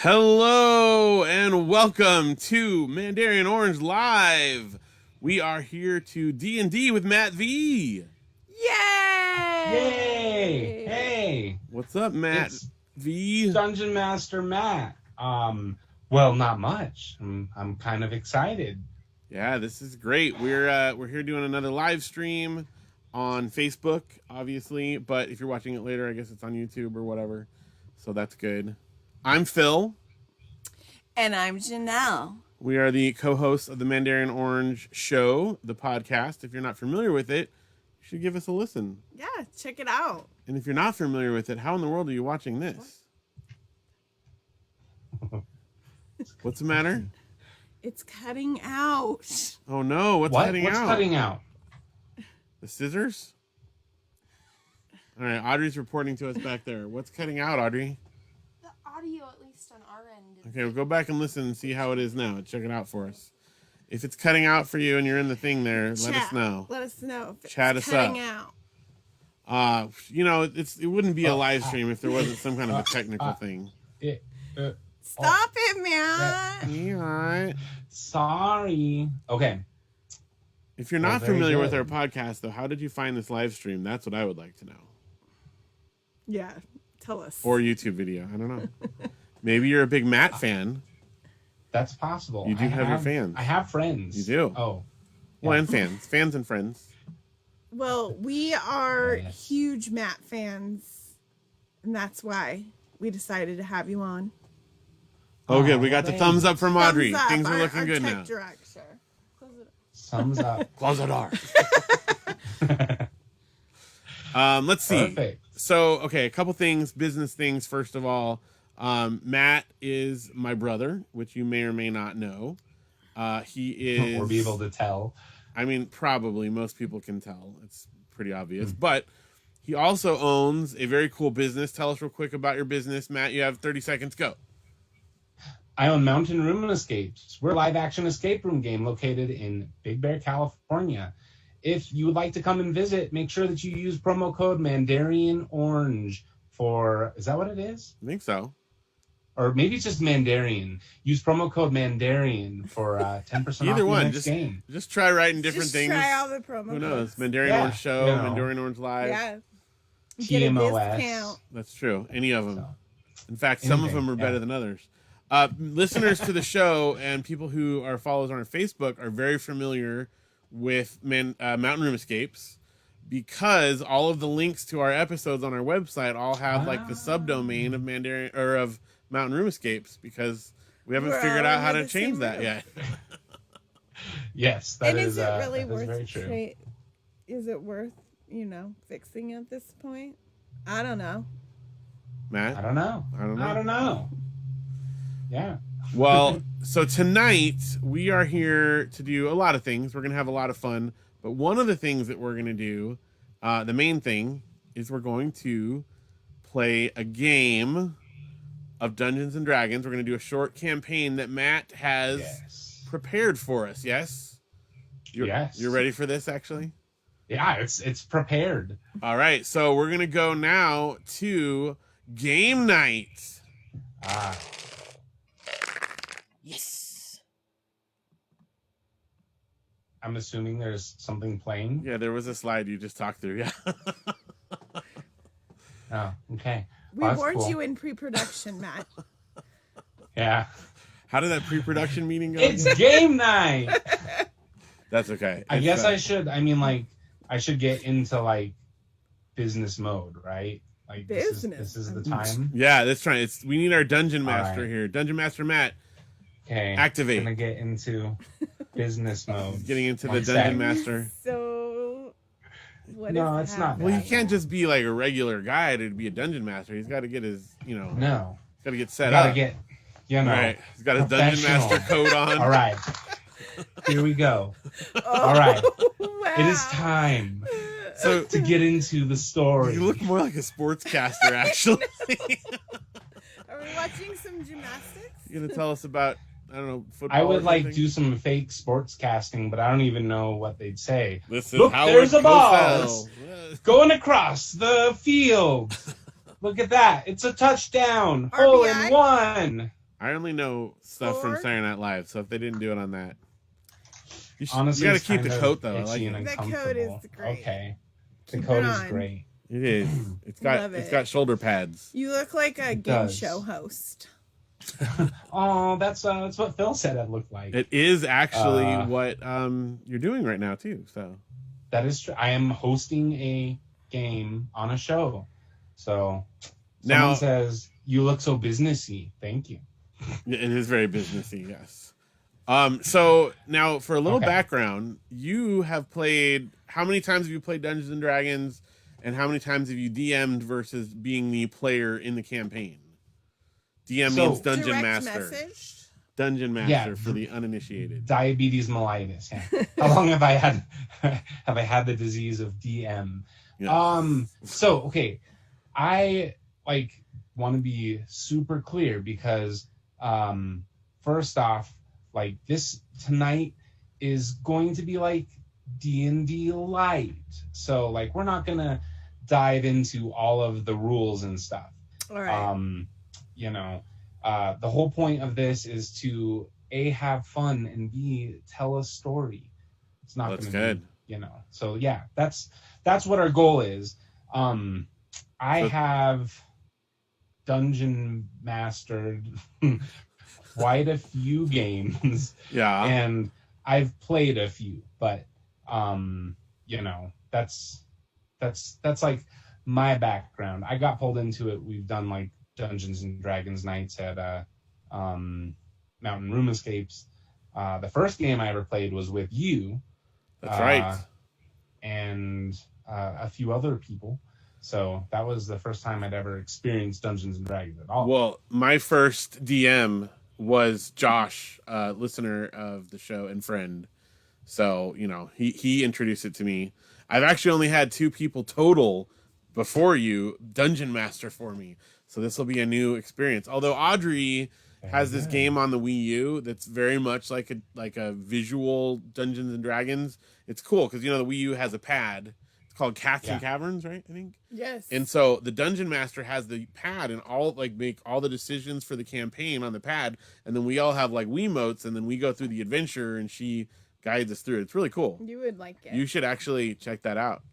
Hello and welcome to Mandarian Orange Live. We are here to D&D with Matt V. Yay! Yay! Hey! What's up, Matt It's V? Dungeon Master Matt. Well, not much. I'm kind of excited. Yeah, this is great. We're here doing another live stream on Facebook, obviously, but if you're watching it later, I guess it's on YouTube or whatever. So that's good. I'm Phil. And I'm Janelle. We are the co-hosts of the Mandarian Orange Show, the podcast. If you're not familiar with it, you should give us a listen. Yeah, check it out. And if you're not familiar with it, how in the world are you watching this? What's the matter? It's cutting out. Oh no, what's cutting out? What's cutting out? The scissors? All right, Audrey's reporting to us back there. What's cutting out, Audrey? The audio, at least on our end. Okay, we'll go back and listen and see how it is now. Check it out for us. If it's cutting out for you and you're in the thing there, let us know. Let us know if it's Chat us cutting up. out. It wouldn't be a live stream if there wasn't some kind of a technical thing. Stop it, man. Yeah. Sorry. Okay. If you're not familiar with our podcast, though, how did you find this live stream? That's what I would like to know. Yeah, tell us. Or YouTube video. I don't know. Maybe you're a big Matt fan. That's possible. You do have your fans. I have friends. You do. Oh. Well, and fans and friends. Well, we are huge Matt fans, and that's why we decided to have you on. Oh, good. We got the thumbs up from Audrey. Thumbs up. Things are looking our good tech now. Director. Thumbs up. Close the door. Let's see. Perfect. So, okay, a couple things, business things. First of all, Matt is my brother, which you may or may not know. He is... Or be able to tell. I mean, probably. Most people can tell. It's pretty obvious. But he also owns a very cool business. Tell us real quick about your business, Matt. You have 30 seconds. Go. I own Mountain Room and Escapes. We're a live-action escape room game located in Big Bear, California. If you would like to come and visit, make sure that you use promo code Mandarian Orange for... Is that what it is? I think so. Or maybe it's just Mandarian. Use promo code Mandarian for 10% off Either your one. next game. Just try writing different Just things. try all the promo Who knows? codes. Mandarian Orange Show, you know. Mandarian Orange Live. Yeah. Get a TMOS. discount. That's true. Any of them. So, In fact, some of anything, them are better than others. Listeners to the show and people who are followers on our Facebook are very familiar with Mountain Room Escapes because all of the links to our episodes on our website all have like the subdomain of Mandarian or of Mountain Room Escapes because we haven't figured out how to change that yet. yes, that And is is it really that is worth very true. Is it worth, fixing at this point? I don't know. Matt? I don't know. Yeah. Well, so tonight we are here to do a lot of things. We're going to have a lot of fun. But one of the things that we're going to do, the main thing, is we're going to play a game of Dungeons and Dragons. We're going to do a short campaign that Matt has prepared for us. Yes? You're ready for this, actually? Yeah, it's prepared. All right. So we're going to go now to game night. Yes. I'm assuming there's something playing. Yeah, there was a slide you just talked through. Yeah. Oh, okay. We warned you in pre-production, Matt. Yeah. How did that pre-production meeting go? It's game night. That's okay. I guess I should. I should get into business mode, right? Like this is the time. Yeah, that's right. We need our dungeon master right. here. Dungeon Master Matt. Okay. Activate. I'm gonna get into business mode. Getting into the One dungeon sec. master. So, what No, is it's not happening? Well, he can't just be like a regular guy to be a dungeon master. He's got to get his, No. got to get set Gotta up. get. All right. He's got his dungeon master coat on. All right. Here we go. All right. Wow. It is time So to get into the story. you look more like a sportscaster, actually. Are we watching some gymnastics? You're gonna tell us about football. I would or like something? do some fake sports casting, but I don't even know what they'd say. This is Look, Howard there's a ball. Cosell. Going across the field. Look at that. It's a touchdown. Hole in RBI? one. I only know stuff from 4. Saturday Night Live, so if they didn't do it on that, Honestly, you got it's to keep the kind of coat though. I like itchy and it. The coat is uncomfortable. great. Okay, the Keep coat it is on. great. It is. It's Love got it. shoulder pads. You look like a It game does. show host. Oh, that's what Phil said it looked like. It is actually what you're doing right now too. So That is true. I am hosting a game on a show. So someone Now- says, "You look so businessy." Thank you. it is very businessy. Yes. So now for a little Okay. background, you have played. How many times have you played Dungeons and Dragons, and how many times have you DM'd versus being the player in the campaign? DM So- means dungeon Direct master. message. Dungeon master Yeah. for the uninitiated. Diabetes mellitus. Yeah. How long have I had the disease of DM? Yes. So okay, I want to be super clear because first off, this tonight is going to be like D&D light. So we're not gonna dive into all of the rules and stuff. All right. The whole point of this is to A, have fun, and B, tell a story. It's not That's going to good. be, so yeah, that's what our goal is. I So- have dungeon mastered quite a few games, Yeah. and I've played a few, but that's like my background. I got pulled into it. We've done Dungeons and Dragons nights at Mountain Room Escapes. The first game I ever played was with you. That's right. And a few other people. So that was the first time I'd ever experienced Dungeons and Dragons at all. Well, my first DM was Josh, listener of the show and friend. So, he introduced it to me. I've actually only had 2 people total before you dungeon master for me. So this will be a new experience. Although Audrey has this game on the Wii U that's very much like a visual Dungeons and Dragons. It's cool because the Wii U has a pad. It's called Cats and Caverns, right? I think. Yes. And so the Dungeon Master has the pad and make all the decisions for the campaign on the pad, and then we all have Wiimotes, and then we go through the adventure, and she guides us through it. It's really cool. You would like it. You should actually check that out.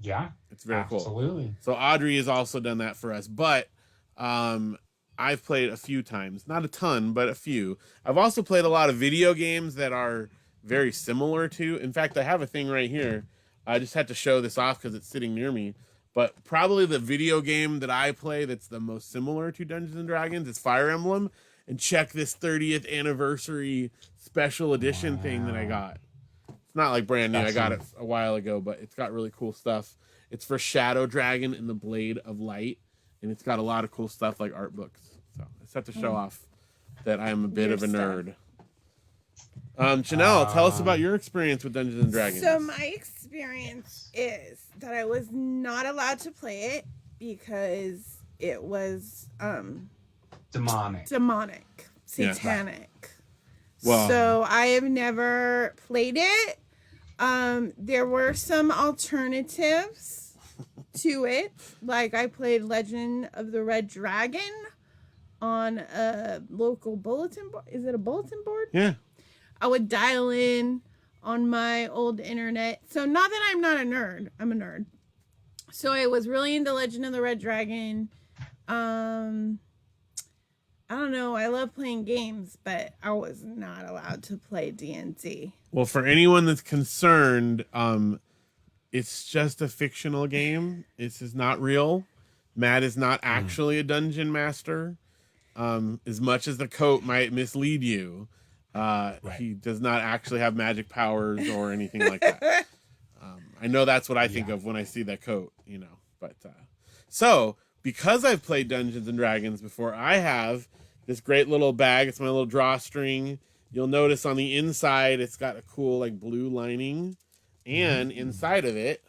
Yeah, It's very cool. absolutely. So Audrey has also done that for us, but I've played a few times, not a ton, but a few. I've also played a lot of video games that are very similar to. In fact, I have a thing right here. I just had to show this off because it's sitting near me. But probably the video game that I play that's the most similar to Dungeons and Dragons is Fire Emblem. And check this 30th anniversary special edition thing that I got. It's not brand new. I got it a while ago, but it's got really cool stuff. It's for Shadow Dragon and the Blade of Light. And it's got a lot of cool stuff like art books. So I just have to show off that I am a bit Your of a stuff. nerd. Janelle, tell us about your experience with Dungeons and Dragons. So my experience is that I was not allowed to play it because it was Demonic. satanic. Well- So I have never played it. There were some alternatives to it. I played Legend of the Red Dragon on a local bulletin board. Is it a bulletin board? Yeah. I would dial in on my old internet. So not that I'm not a nerd. I'm a nerd. So I was really into Legend of the Red Dragon. I don't know. I love playing games, but I was not allowed to play D&D. Well, for anyone that's concerned, it's just a fictional game. This is not real. Matt is not actually a dungeon master. As much as the coat might mislead you, he does not actually have magic powers or anything like that. I know that's what I think of when I see that coat, But so because I've played Dungeons and Dragons before, I have this great little bag. It's my little drawstring. You'll notice on the inside, it's got a cool blue lining, and inside of it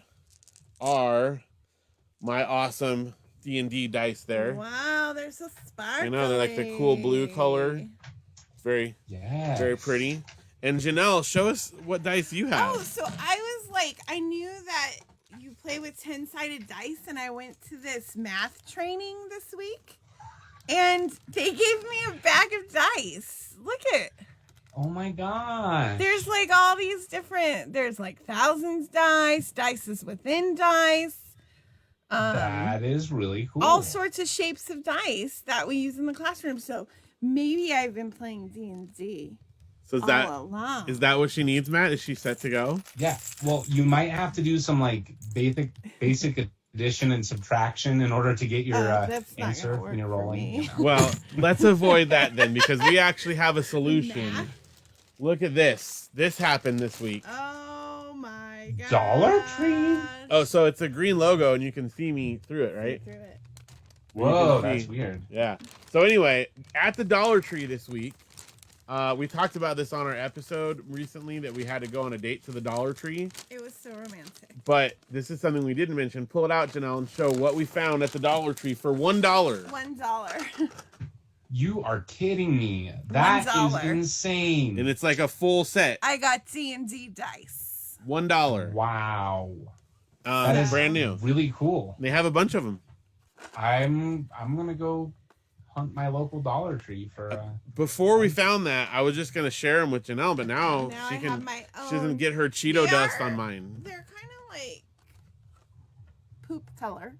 are my awesome D&D dice there. Wow, they're so sparkly. I know, they're the cool blue color. It's very, very pretty. And Janelle, show us what dice you have. Oh, so I knew that you play with 10-sided dice, and I went to this math training this week. And they gave me a bag of dice. Look at Oh my god. There's like all these different, there's like thousands dice, dices within dice. That is really cool. All sorts of shapes of dice that we use in the classroom. So maybe I've been playing D&D So all along. is that what she needs, Matt? Is she set to go? Yeah. Well, you might have to do some like basic addition and subtraction in order to get your that's not answer gonna when you're work for rolling. me. You know? Well, let's avoid that then because we actually have a solution. Math? Look at this. This happened this week. Oh my god. Dollar Tree? Oh, so it's a green logo and you can see me through it, right? Through it. Whoa, You can that's see- weird. Yeah. So anyway, at the Dollar Tree this week, we talked about this on our episode recently that we had to go on a date to the Dollar Tree. It was so romantic. But this is something we didn't mention. Pull it out, Janelle, and show what we found at the Dollar Tree for $1. $1. You are kidding me. That is $1. insane. And it's like a full set. I got D&D dice. $1. Wow. That is Brand new. Really cool. They have a bunch of them. I'm gonna go hunt my local Dollar Tree for. Before we found that, I was just gonna share them with Janelle, but now, Now she I can. have my She doesn't own. get her Cheeto They dust are- on mine. They're kind of like poop color.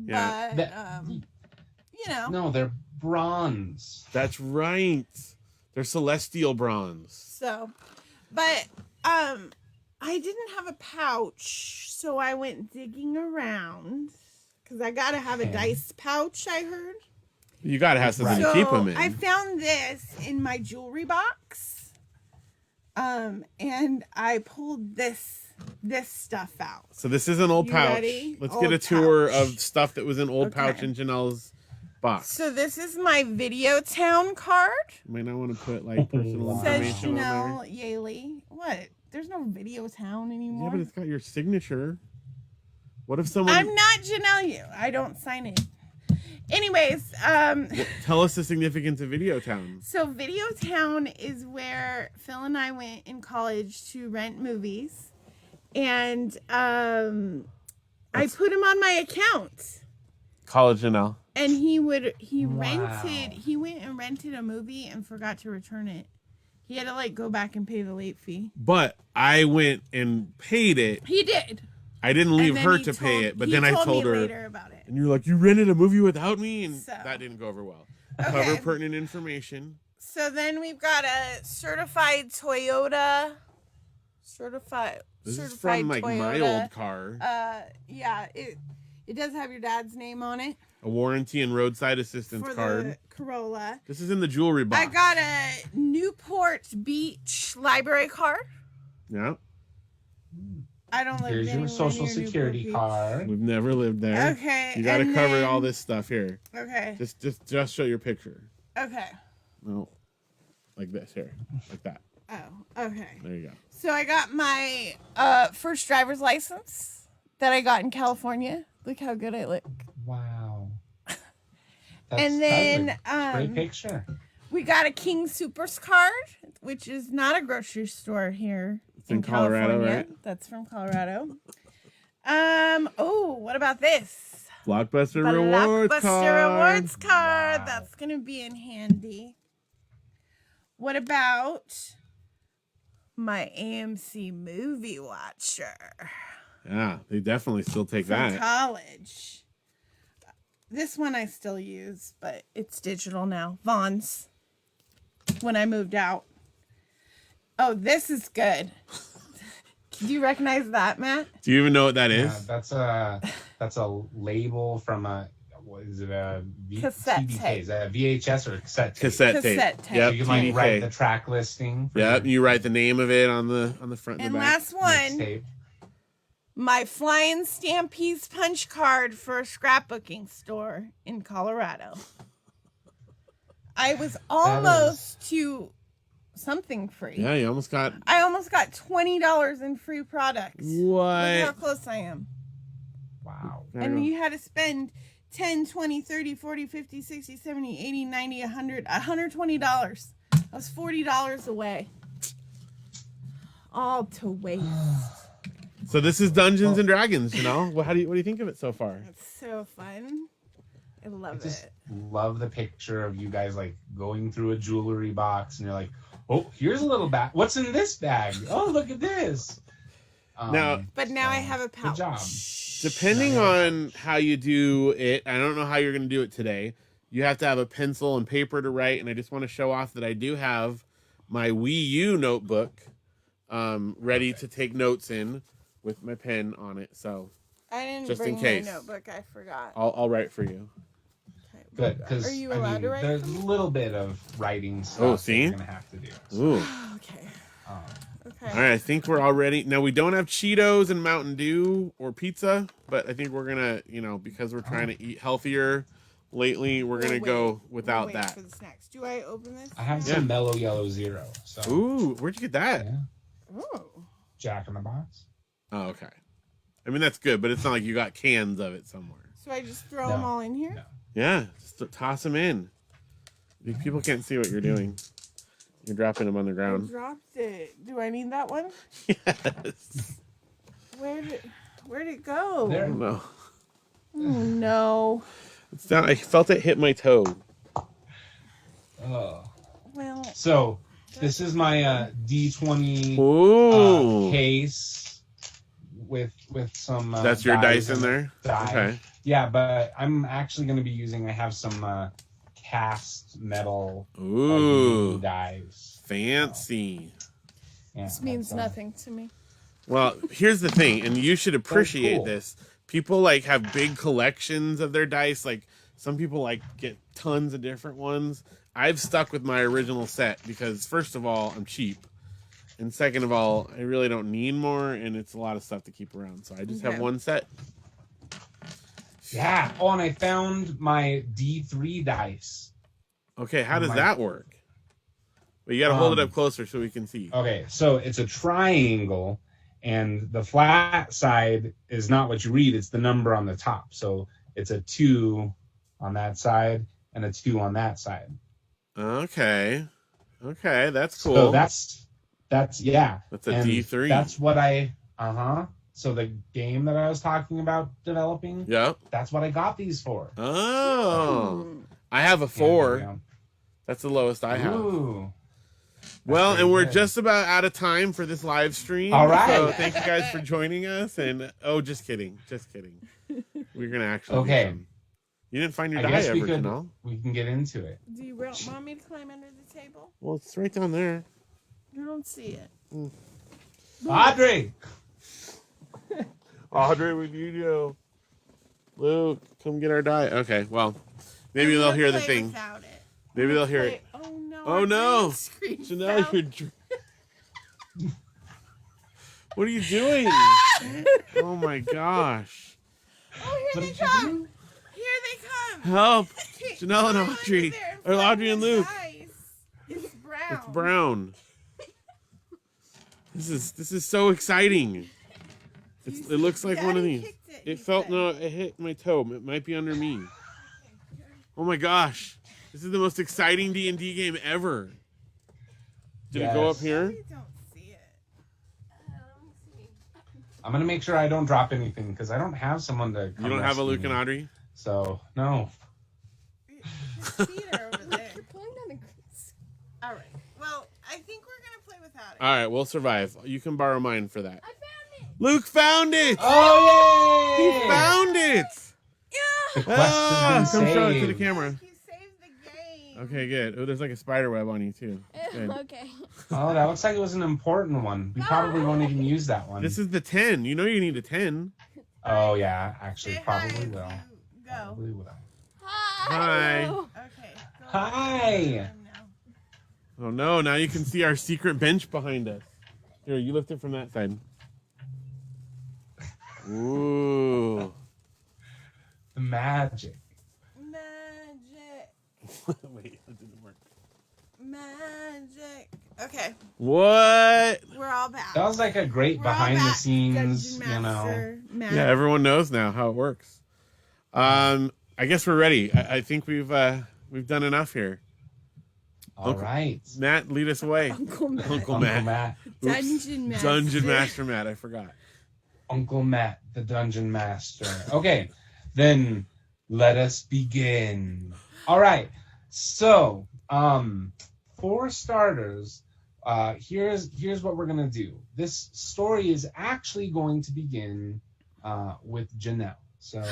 Yeah. But, you know. No, they're bronze. That's right. They're celestial bronze. So, but I didn't have a pouch, so I went digging around because I gotta have a Okay. dice pouch. I heard. You gotta have something Right. to So keep them in. I found this in my jewelry box, and I pulled this stuff out. So this is an old You pouch. ready? Let's Old get a tour pouch. of stuff that was in old Okay. pouch in Janelle's box. So this is my Video Town card. You might not want to put like personal Wow. Says information on there. Janelle Yaley. What? There's no Video Town Yeah, anymore. but it's got your signature. What if someone I'm not Janelle Yu. I don't sign it. Anyways, tell us the significance of Video Town? so Video Town is where Phil and I went in college to rent movies, and I put him on my account, College Janelle. and he Wow. went and rented a movie and forgot to return it. He had to like go back and pay the late fee. But I went and paid it. He did. I didn't leave And then her he to pay told- it, but he then I me told her, later about it. and you're like, you rented a movie without me, and So. that didn't go over well. Okay. Cover pertinent information. So then we've got a certified Toyota. This is certified from like my Toyota. old car. Yeah, it does have your dad's name on it A warranty and roadside assistance for card. the Corolla. This is in the jewelry box. I got a Newport Beach library card. Yeah, I don't live Here's your anywhere social near Newport security Beach. card. we've never lived there. Okay, You got to and cover then- all this stuff here. Okay, Just show your picture. okay. No, like this here, like that. Oh, okay. There you go. So I got my first driver's license that I got in California. Look how good I look. Wow. And then that's a great picture. we got a King Supers card, which is not a grocery store here It's in Colorado, California. right? That's from Colorado. Oh, what about this? Blockbuster The rewards Blockbuster card. rewards card. Wow. That's gonna be in handy. What about my AMC movie watcher Yeah, they definitely still take from that. college? This one I still use, but it's digital now. Vaughn's. When I moved out. Oh, this is good. Do you recognize that, Matt? Do you even know what that is? Yeah, that's a label from a what is it Cassette CDK? tape. Is that a VHS or a cassette tape? Cassette tape. Cassette tape. So Yep, you can like write the TDK. track listing. For Yep, your you write the name of it on the front and And the back. last one, mixtape. my Flying Stampede's punch card for a scrapbooking store in Colorado. I was almost to something free. Yeah, you almost got I almost got $20 in free products. Look how what? close I am. Wow. And you had to spend 10, 20, 30, 40, 50, 60, 70, 80, 90, 100, $120. I was $40 away. All to waste. So this is Dungeons and Dragons, you know? What do you think of it so far? It's so fun. I love just it. love the picture of you guys like going through a jewelry box and you're like, oh, here's a little bag. What's in this bag? Oh, look at this. Now- But now I have a Good pouch. job. Depending on how you do it, I don't know how you're going to do it today. You have to have a pencil and paper to write, and I just want to show off that I do have my Wii U notebook ready to take notes in with my pen on it. So I didn't just bring in case. my notebook. I forgot. I'll write for you. Okay. Good, because Are you allowed to write there's for a me? little bit of writing stuff Oh, that see? you're gonna have to do. So, Ooh. Okay. um, Okay. All right, I think we're all ready. Now, we don't have Cheetos and Mountain Dew or pizza, but I think we're going to, because we're trying to eat healthier lately, we're going to go without wait that. for the snacks. Do I open this? I have Yeah. some Mellow Yellow Zero. So Ooh, whered you get that? yeah, Oh. Jack in the Box. Oh, okay. I mean, that's good, but it's not like you got cans of it somewhere. So I just throw No. them all in here? No. Yeah, just toss them in. People can't see what you're doing. You're dropping them on the I ground. dropped it. Do I need that one? Yes. Where'd it go? I There. don't know. Oh, no. It's down. I felt it hit my toe. Oh. Well, So this is my D20 Ooh. case with some. That's your dice in it. there? Die. Okay. Yeah, but I'm actually going to be using. I have some cast metal Ooh. dies. Fancy. Yeah, this means that's, nothing to me. Well, here's the thing, and you should appreciate cool. this. People like have big collections of their dice. Like some people like get tons of different ones. I've stuck with my original set because first of all, I'm cheap. And second of all, I really don't need more and it's a lot of stuff to keep around. So I just have Okay. one set. Yeah. Oh, and I found my D3 dice. Okay, how does My- that work? Well, you got to hold it up closer so we can see. Okay, so it's a triangle, and the flat side is not what you read, it's the number on the top. So it's a 2 on that side and a 2 on that side. Okay. Okay, that's cool. So that's yeah. That's a And D3. That's what I So the game that I was talking about developing, Yep. that's what I got these for. Oh. Mm. I have a Yeah, 4. yeah. That's the lowest I have. Ooh. Well, That's and very we're good. just about out of time for this live stream. All right. So thank you guys for joining us. And just kidding. We're gonna actually. do Okay. some. You didn't find your I die guess ever, we could Janelle? we can get into it. Do you want me to climb under the table? Well, it's right down there. I don't see it. Audrey! Audrey, with you, Joe. Luke, come get our die. Okay. Well, maybe I'm they'll gonna hear the play thing. without it. Maybe they'll hear it. Oh no! Oh, our no. green screen Janelle, fell. you're. What are you doing? Oh my gosh! Oh, here What they did you come! do? Here they come! Help! Janelle and Go under Audrey. there Or find Audrey and the Luke. dice. It's brown. It's brown. This is so exciting. It looks like one of Daddy these. kicked it, It he felt said. no, it hit my toe. It might be under me. Oh my gosh. This is the most exciting D&D game ever. Did it go up Yes. here? I don't see it. Let me see. I'm gonna make sure I don't drop anything because I don't have someone to. You don't have a Luke and Audrey? So no. His feet are over there. You're pulling down the grease. All right. Well, I think we're gonna play without it. All right, we'll survive. You can borrow mine for that. I found it. Luke found it. Oh He yay! found it. The quest has been Come show it to the saved. camera. You saved the game. Okay, good. Oh, there's like a spider web on you too. Good. Okay. Oh, that looks like it was an important one. We probably won't even use that one. This is the 10. You know you need a 10. Oh yeah, actually Say probably hi if will. you Go. Probably will. Hi. Okay. Go Hi. Oh no, now you can see our secret bench behind us. Here, you lift it from that side. Ooh. The magic. Magic. Wait, that didn't work. Magic. Okay. What? We're all back. That was like a great We're all behind the back. scenes, Dungeon you know. Master, Matt. Yeah, everyone knows now how it works. I guess we're ready. I think we've done enough here. All right. Matt, lead us away. Uncle Matt. Uncle Uncle Matt. Matt. Oops. Dungeon Master. Dungeon Master Matt, I forgot. Uncle Matt, the Dungeon Master. Okay, then Let us begin. All right. So, for starters, here's what we're gonna do. This story is actually going to begin with Janelle. So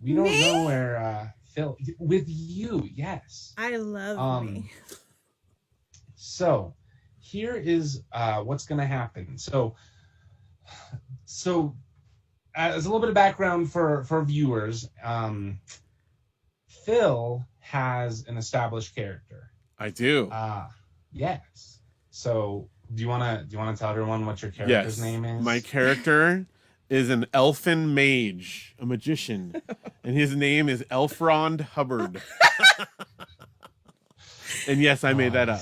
we don't Me? know where Phil with you. Yes. I love me. So here is what's gonna happen. So as a little bit of background for viewers, Phil has an established character. I do. Yes. So do you wanna tell everyone what your character's name is? My character is an elfin mage, a magician, and his name is Elfrond Hubbard. And yes, I made that up.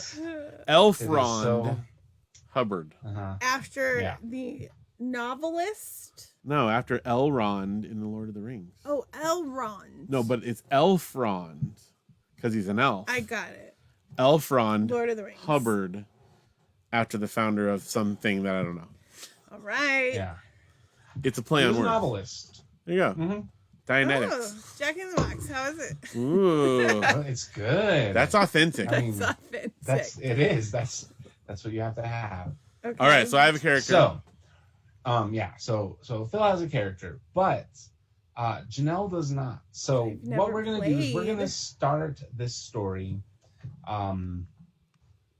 Elfrond Hubbard. After the novelist? No, after Elrond in the Lord of the Rings. Oh, Elrond. No, but it's Elfrond because he's an elf. I got it. Elfrond Lord of the Rings. Hubbard, after the founder of something that I don't know. All right. Yeah. It's a play on He's a words. novelist. There you go. Mm-hmm. Dianetics. Oh, Jack in the Box. How is it? Ooh, Oh, it's good. that's authentic. I mean, That's authentic. it is. That's what you have to have. Okay. All right, so I have a character. So, so Phil has a character, but Janelle does not. So I've never what we're gonna do is we're played. gonna start this story,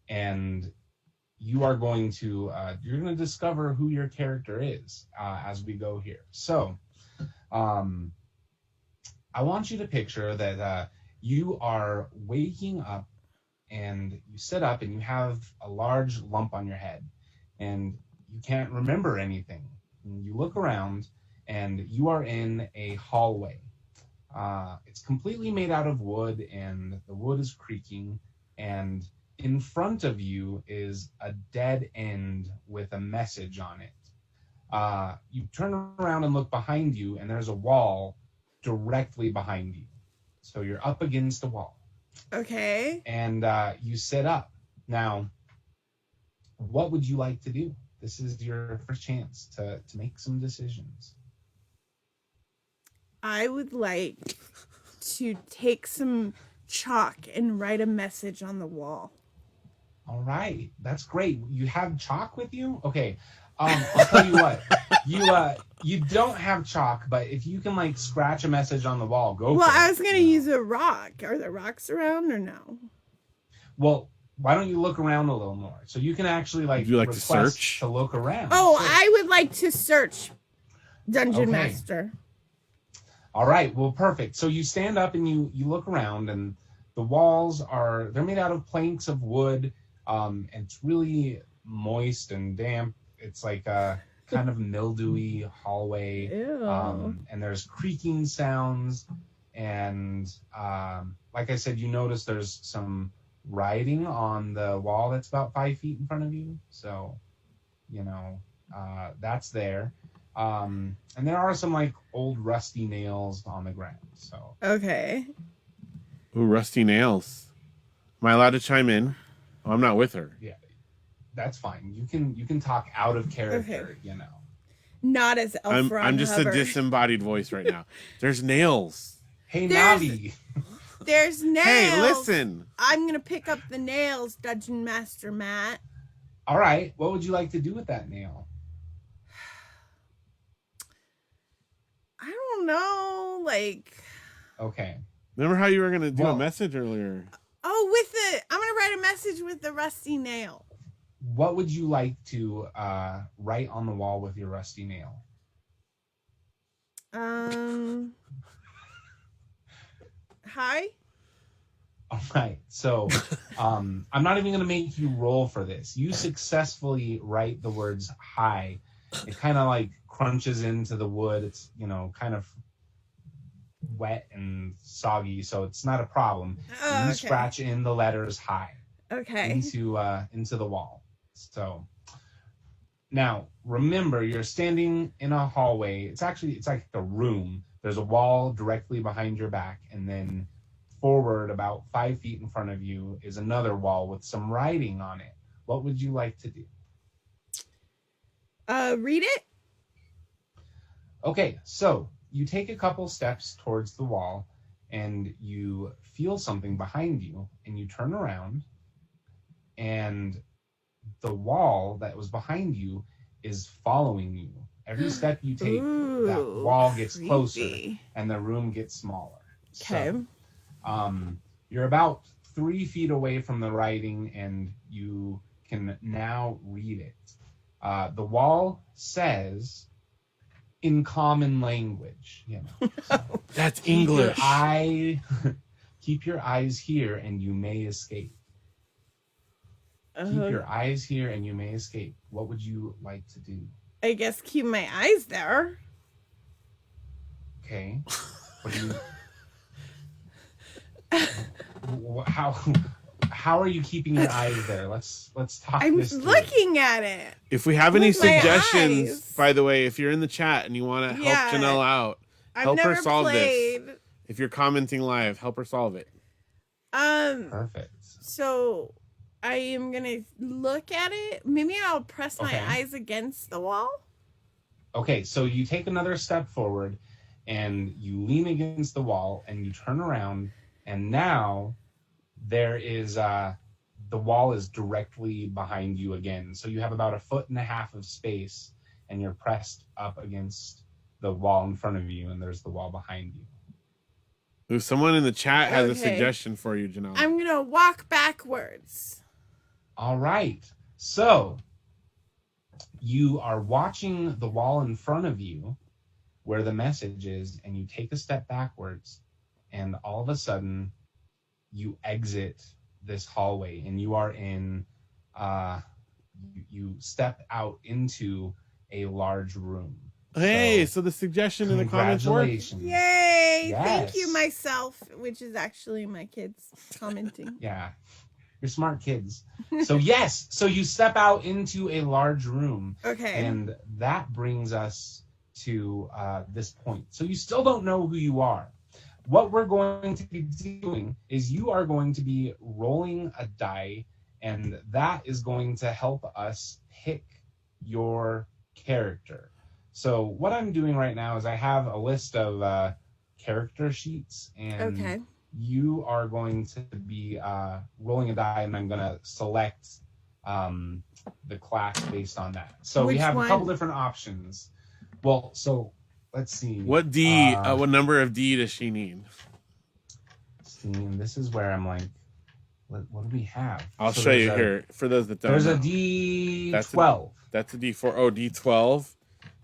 and you are going to you're gonna discover who your character is as we go here. So, I want you to picture that you are waking up and you sit up and you have a large lump on your head and you can't remember anything. And you look around and you are in a hallway. It's completely made out of wood and the wood is creaking, and in front of you is a dead end with a message on it. You turn around and look behind you and there's a wall directly behind you. So you're up against the wall. Okay. And you sit up. Now, what would you like to do? This is your first chance to make some decisions. I would like to take some chalk and write a message on the wall. All right, that's great. You have chalk with you? Okay, I'll tell you what. You don't have chalk, but if you can like scratch a message on the wall, go. Well, for I it, was gonna use a rock. Are there rocks around or no? Well, why don't you look around a little more so you can actually like Would you like to request search? to look around? Oh, Sure. I would like to search Dungeon Okay. Master. All right, well, perfect. So you stand up and you look around, and the walls they're made out of planks of wood, and it's really moist and damp. It's like a kind of mildewy hallway, Ew. and there's creaking sounds, and like I said, you notice there's some writing on the wall that's about 5 feet in front of you. So, that's there. And there are some like old rusty nails on the ground. So Okay. Ooh, rusty nails. Am I allowed to chime in? Oh, I'm not with her. yeah, that's fine. You can talk out of character. Okay. Not as Elfrond I'm just Hubbard. a disembodied voice right now. There's nails. Hey, There's- Navi. There's nails. Hey, listen. I'm gonna pick up the nails, Dungeon Master Matt. All right, what would you like to do with that nail? I don't know, like, Okay. Remember how you were gonna do Well- a message earlier? I'm gonna write a message with the rusty nail. What would you like to write on the wall with your rusty nail? Hi. All right. So, I'm not even going to make you roll for this. You successfully write the words "hi." It kind of like crunches into the wood. It's, kind of wet and soggy, so it's not a problem. Oh, You okay. scratch in the letters "hi" Okay. into the wall. So now remember, you're standing in a hallway. It's like a room. There's a wall directly behind your back, and then forward about 5 feet in front of you is another wall with some writing on it. What would you like to do? Read it. Okay, so you take a couple steps towards the wall, and you feel something behind you, and you turn around, and the wall that was behind you is following you. Every step you take, that Ooh, wall gets closer, creepy. and the room gets smaller. Okay. So, you're about 3 feet away from the writing, and you can now read it. The wall says, in common language, So, That's keep your English. keep your eyes here, and you may escape. Keep your eyes here, and you may escape. What would you like to do? I guess keep my eyes there. Okay. What do you? How are you keeping your eyes there? Let's talk I'm this through. looking at it. If we have any With my suggestions, eyes. by the way, if you're in the chat and you want to help Yeah. Janelle out, I've help her never solve played. this. If you're commenting live, help her solve it. Perfect. So I am gonna look at it. Maybe I'll press my Okay. eyes against the wall. Okay, so you take another step forward, and you lean against the wall, and you turn around, and now there is the wall is directly behind you again. So you have about 1.5 feet of space, and you're pressed up against the wall in front of you, and there's the wall behind you. Ooh, someone in the chat has a Okay. suggestion for you, Janelle. I'm gonna walk backwards. All right. So you are watching the wall in front of you where the message is, and you take a step backwards, and all of a sudden you exit this hallway, and you are in you step out into a large room. Hey, so the suggestion in the comments worked. Congratulations. Yay! Thank you, Yes. myself, which is actually my kids commenting. Yeah. You're smart kids. So yes, so you step out into a large room. Okay. And that brings us to this point. So you still don't know who you are. What we're going to be doing is you are going to be rolling a die, and that is going to help us pick your character. So what I'm doing right now is I have a list of character sheets, and Okay. you are going to be rolling a die, and I'm going to select the class based on that. So we Which have one? a couple different options. Well, so let's see. What D? What number of D does she need? See, and this is where I'm like, what do we have? I'll So show you there's here for those that don't There's know. a D12. That's a D4. Oh, D12.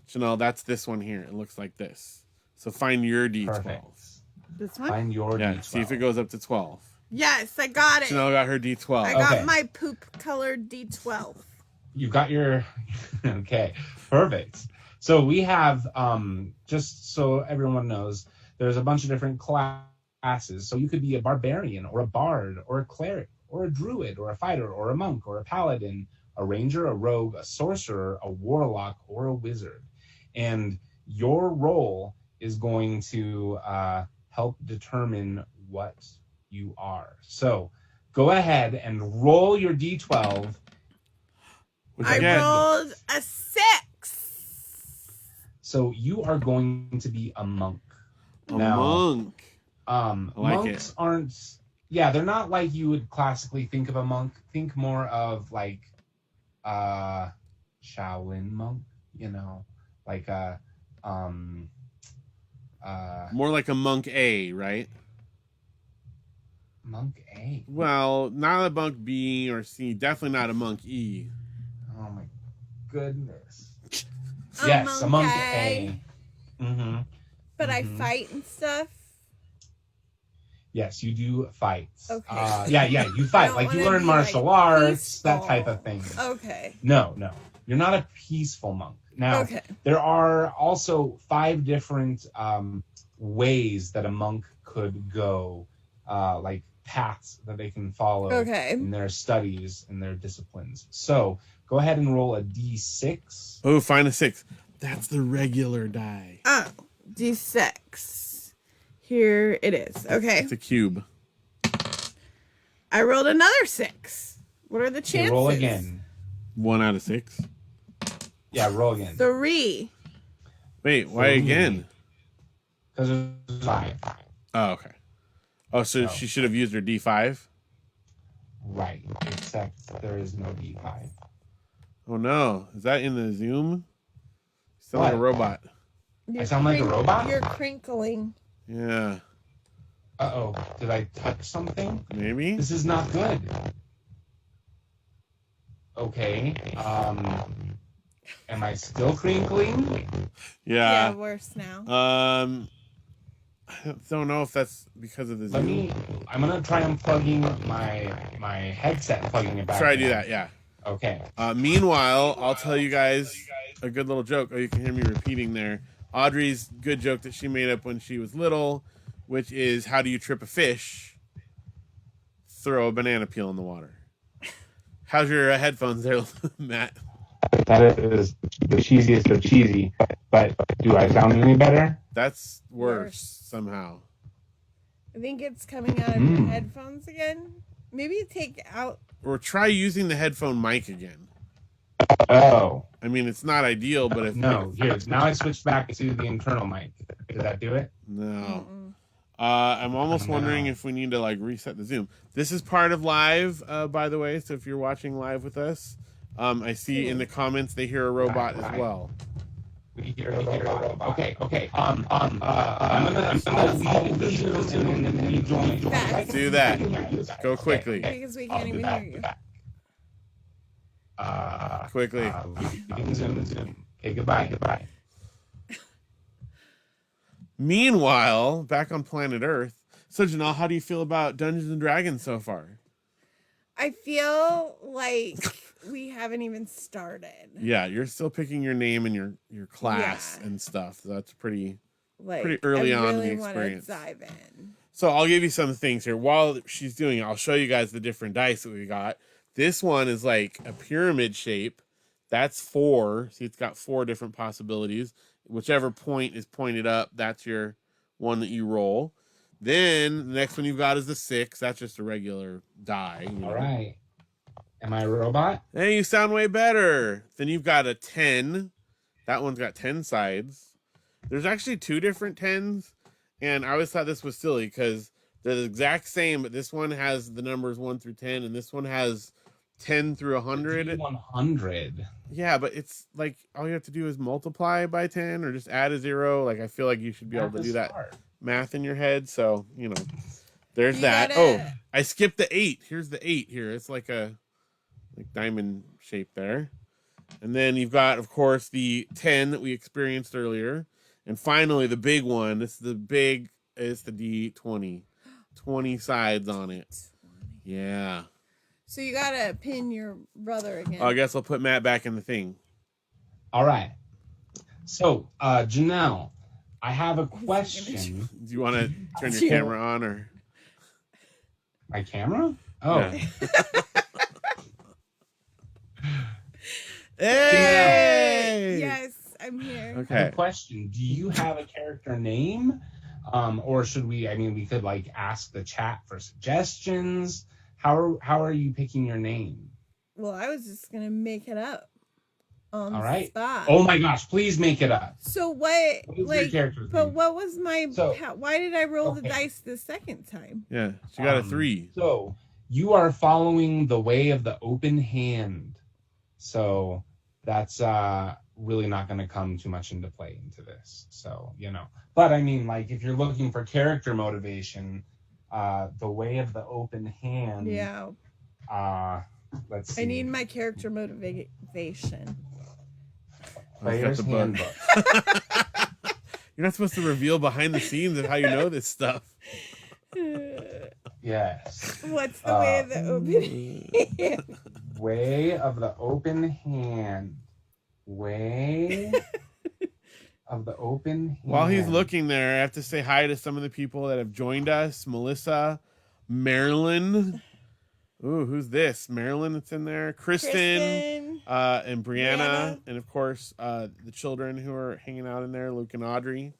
Janelle, that's this one here. It looks like this. So find your D12. Perfect. This one? Find your Yeah, D12. see if it goes up to 12. Yes, I got it. Janelle got her D12. I got Okay. my poop colored D12. You got your okay, perfect. So we have just so everyone knows, there's a bunch of different classes. So you could be a barbarian or a bard or a cleric or a druid or a fighter or a monk or a paladin, a ranger, a rogue, a sorcerer, a warlock, or a wizard. And your role is going to help determine what you are. So go ahead and roll your D12. What'd you I get? rolled a 6. So you are going to be a monk. A monk. like Monks it. aren't, yeah, they're not like you would classically think of a monk. Think more of like Shaolin monk, like More like a monk A, right? monk A. Well, not a monk B or C. Definitely not a monk E. Oh my goodness. A Yes, a monk monk A. A. Mm-hmm. But I Mhm. fight and stuff. Yes, you do fight. Okay. Yeah, you fight. don't Like you wanna learn be, martial like, arts, that peaceful. type of thing. Okay. No. You're not a peaceful monk. Now, Okay. there are also 5 different ways that a monk could go, like paths that they can follow Okay. in their studies and their disciplines. So go ahead and roll a D6. Oh, find a 6. That's the regular die. Oh, D6. Here it is. Okay. It's a cube. I rolled another 6. What are the Okay, chances? roll again. 1 out of 6. Yeah, roll again. 3. Wait, why Three. again? Because there's 5. Oh, okay. Oh, so No. she should have used her D5? Right. Except there is no D5. Oh, no. Is that in the Zoom? You sound like a What? robot. I sound like a robot? You're crinkling. Yeah. Uh-oh. Did I touch something? Maybe? This is not good. Okay. Am I still crinkling? Yeah, Yeah. worse now. I don't know if that's because of the Let Zoom. me. I'm gonna try unplugging my headset, plugging it back. Try to do in. that, yeah. Okay. Meanwhile, I'll tell you guys a good little joke. Oh, you can hear me repeating there. Audrey's good joke that she made up when she was little, which is, how do you trip a fish? Throw a banana peel in the water. How's your headphones there, Matt? That is the cheesiest of cheesy, but do I sound any better? That's worse Worse. somehow. I think it's coming out of your headphones again. Maybe take out. Or try using the headphone mic again. Oh. I mean, it's not ideal, but if No, here. Now I switched back to the internal mic. Did that do it? No. Mm-mm. I'm almost No. wondering if we need to like reset the Zoom. This is part of live, by the way. So if you're watching live with us, I see in the comments they hear a robot as well. We hear a robot. Okay. I'm gonna leave the Zoom and then you join. Do that. Go quickly. Because we can't even hear you. Quickly. Zoom. Okay, goodbye. Meanwhile, back on planet Earth. So Janelle, how do you feel about Dungeons and Dragons so far? I feel like we haven't even started. Yeah, you're still picking your name and your class Yeah. and stuff. So that's pretty Like, early I on in really the wanna experience. dive in. So I'll give you some things here. While she's doing it, I'll show you guys the different dice that we got. This one is like a pyramid shape. That's 4. See, it's got 4 different possibilities. Whichever point is pointed up, that's your one that you roll. Then the next one you've got is the 6. That's just a regular die. You know. All right. Am I a robot? Hey, you sound way better. Then you've got a 10. That one's got 10 sides. There's actually 2 different 10s. And I always thought this was silly because they're the exact same, but this one has the numbers 1 through 10, and this one has 10 through 100. 100. Yeah, but it's like all you have to do is multiply by 10 or just add a 0. Like I feel like you should be able to do that math in your head. So, there's You that. gotta- Oh, I skipped the 8. Here's the 8 here. It's like a diamond shape there. And then you've got, of course, the 10 that we experienced earlier. And finally, the big one. It's the D20. 20 sides on it. 20. Yeah. So you gotta pin your brother again. Oh, I guess I'll put Matt back in the thing. All right. So, Janelle, I have a question. Do you want to turn your Sure. camera on or? My camera? Oh. Yeah. Janelle. Hey! Yes, I'm here. I have Okay. a question. Do you have a character name? Or should we, we could like ask the chat for suggestions. How are you picking your name? Well, I was just gonna make it up on All the right. spot. Oh my gosh, please make it up. So what? What is your Like, character's but name? what was my? So- Why did I roll the Okay. dice the second time? Yeah, she got a 3. So you are following the way of the open hand. So that's really not going to come too much into play into this. So, But if you're looking for character motivation, the way of the open hand. Yeah, Let's see. I need my character motivation. Player's I've got the book. handbook. You're not supposed to reveal behind the scenes of how you know this stuff. Yes. What's the way of the open hand? Way of the open hand. Way of the open hand. While he's looking there, I have to say hi to some of the people that have joined us. Melissa, Marilyn. Ooh, who's this? Marilyn that's in there. Kristen. And Brianna. And of course, the children who are hanging out in there, Luke and Audrey.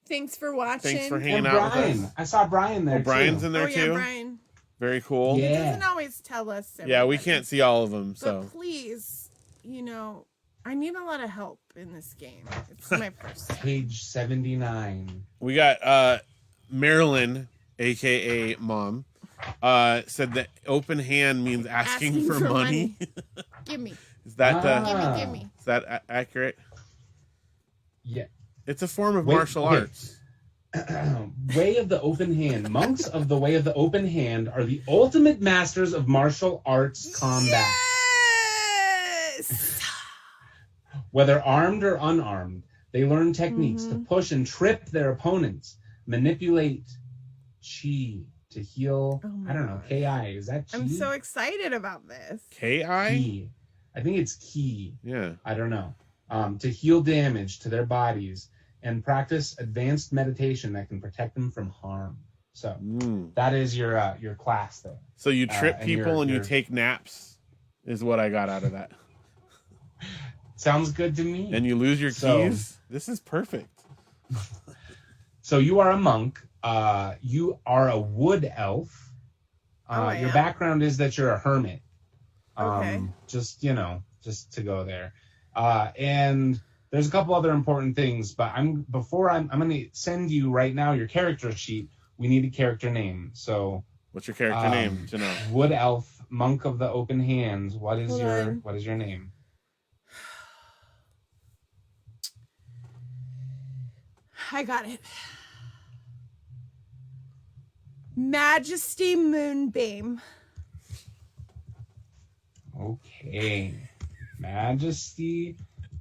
Thanks for watching. Thanks for And hanging out with Brian. us. I saw Brian there. Oh, Brian's too. in there yeah, too. Brian. Very cool. Yeah. He doesn't always tell us. Yeah, we everybody. can't see all of them, But so please, I need a lot of help in this game. It's my first time. Page 79. we got Marilyn, aka Mom, said that open hand means asking for money. Give me. Is that Give me. is that accurate? Yeah. It's a form of Wait, martial okay. arts. Way of the Open Hand. Monks of the Way of the Open Hand are the ultimate masters of martial arts combat. Yes. Whether armed or unarmed, they learn techniques to push and trip their opponents, manipulate chi to heal. I don't know, ki. Is that chi? I'm so excited about this. Ki? Ki. I think it's ki. Yeah. I don't know. To heal damage to their bodies and practice advanced meditation that can protect them from harm. So that is your class there. So you trip and people and you your- take naps, is what I got out of that. Sounds good to me. And you lose your keys. This is perfect. So you are a monk. You are a wood elf. Your background is that you're a hermit. Okay. Just to go there. And there's a couple other important things, but I'm going to send you right now your character sheet. We need a character name. So what's your character name, Janelle? Wood elf, monk of the open hands. What is your name? I got it. Majesty Moonbeam. Okay. Majesty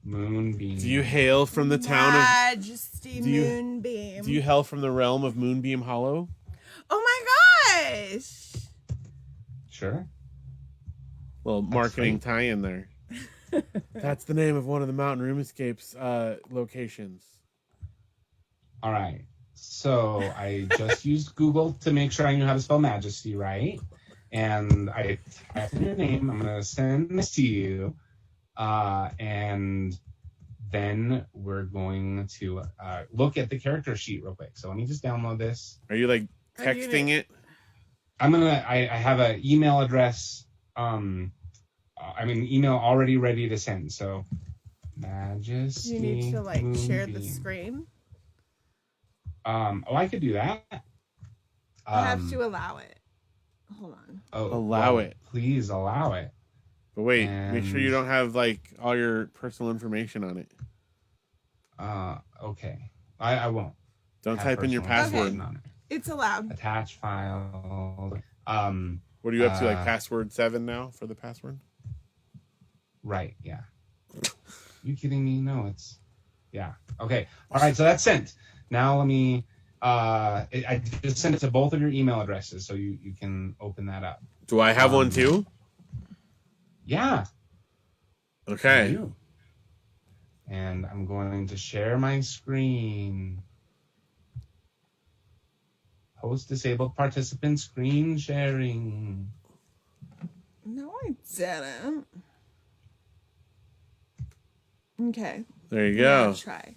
Moonbeam. Do you hail from the town of Majesty Moonbeam. Do you hail from the realm of Moonbeam Hollow? Oh my gosh. Sure. Well, marketing tie-in there. That's the name of one of the Mountain Room Escapes locations. All right. So I just used Google to make sure I knew how to spell majesty right. And I typed in your name. I'm going to send this to you. And then we're going to look at the character sheet real quick. So let me just download this. Are you like texting it? I have an email address. Email already ready to send. So majesty. You need to Moonbeam. share the screen. I could do that. I have to allow it. Hold on. Allow it. Please allow it. But wait, make sure you don't have like all your personal information on it. Okay. I won't. Don't type in your password. On it. It's allowed. Attach file. What are you up to? Like password 7 now for the password? Right. Yeah. You kidding me? No, it's. Yeah. Okay. All right. So that's sent. Now let me. I just sent it to both of your email addresses, so you can open that up. Do I have one too? Yeah. Okay. You. And I'm going to share my screen. Host disabled participant screen sharing. No, I didn't. Okay. There you go. I'll try.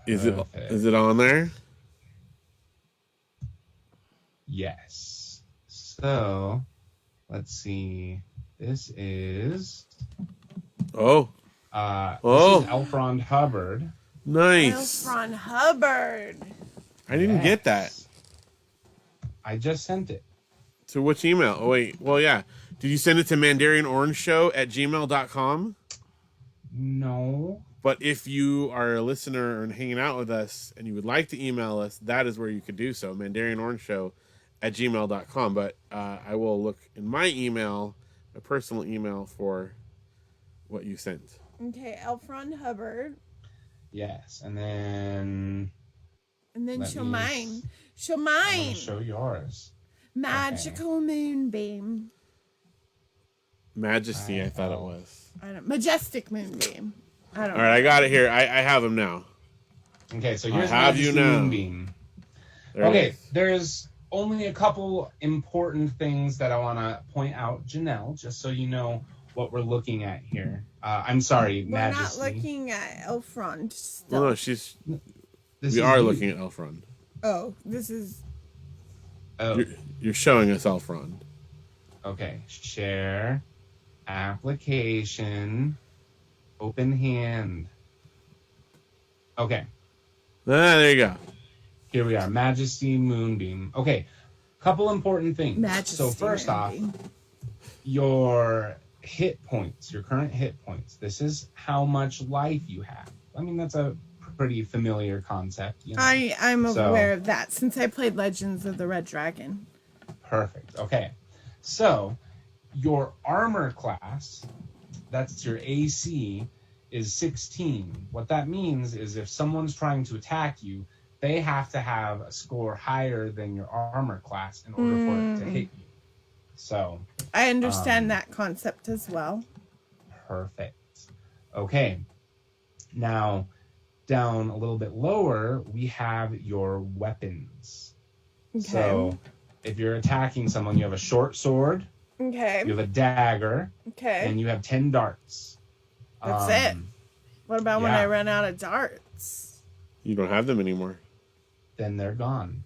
Is it on there? Yes. So, let's see. This is this is Elfrond Hubbard. Nice. Elfron Hubbard. I didn't get that. I just sent it. To which email? Oh wait. Well, yeah. Did you send it to mandarianorangeshow@gmail.com? No. But if you are a listener and hanging out with us and you would like to email us, that is where you could do so. mandarianorangeshow@gmail.com. But I will look in my email, my personal email, for what you sent. Okay, Elfron Hubbard. Yes, and then show mine. Show I'm mine. gonna show yours. Magical Moonbeam. Majesty, I thought it was. Majestic Moonbeam. I don't All right, I got it here. I have them now. Okay, so here's have Majesty you now. Moonbeam. There it Okay, is. there's only a couple important things that I want to point out, Janelle, just so you know what we're looking at here. I'm sorry, We're Majesty. not looking at Elfrond stuff. Well, no, This we is are you. looking at Elfrond. Oh, this is... Oh, You're showing us Elfrond. okay. Share, application, open hand. Okay. There you go. Here we are. Majesty, Moonbeam. Okay, couple important things. Majesty. So first off, your hit points, your current hit points. This is how much life you have. I mean, that's a pretty familiar concept. You know? I'm aware of that since I played Legends of the Red Dragon. Perfect. Okay. So your armor class, that's your AC, is 16. What that means is if someone's trying to attack you, they have to have a score higher than your armor class in order for it to hit you. So I understand that concept as well. perfect. Okay. Now, down a little bit lower, we have your weapons. Okay. So if you're attacking someone, you have a short sword, Okay. you have a dagger, Okay. and you have 10 darts. That's it. What about when yeah. I run out of darts? You don't have them anymore. Then they're gone.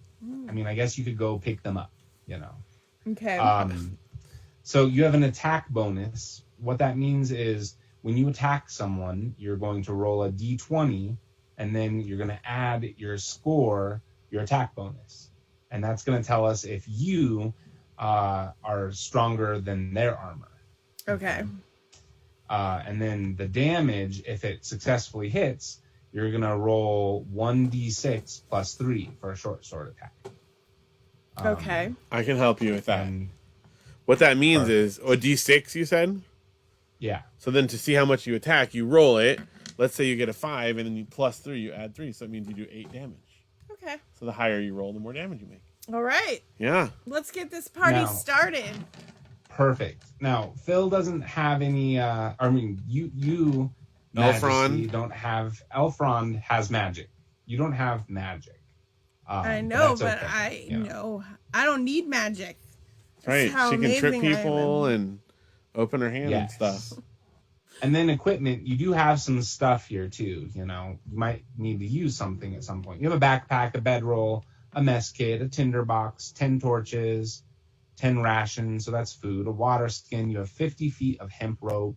I mean, I guess you could go pick them up, Okay. So you have an attack bonus. What that means is when you attack someone, you're going to roll a d20, and then you're going to add your score, your attack bonus. And that's going to tell us if you are stronger than their armor. Okay. And then the damage, if it successfully hits, you're going to roll 1d6 plus 3 for a short sword attack. Okay. I can help you with that. And What that means is, D6, you said? yeah. So then to see how much you attack, you roll it. Let's say you get a 5, and then you plus 3, you add 3. So it means you do 8 damage. Okay. So the higher you roll, the more damage you make. All right. Yeah. Let's get this party Now- started. Perfect. Now, Phil doesn't have any, you Majesty, Elfron. don't have, Elfron has magic. You don't have magic. I know, that's but okay, I you know I don't need magic. Right. how She can trip amazing I people am. and open her hand and Yes. stuff. And then equipment, you do have some stuff here too, you might need to use something at some point. You have a backpack, a bedroll, a mess kit, a tinder box, 10 torches, 10 rations, so that's food, a water skin, you have 50 feet of hemp rope,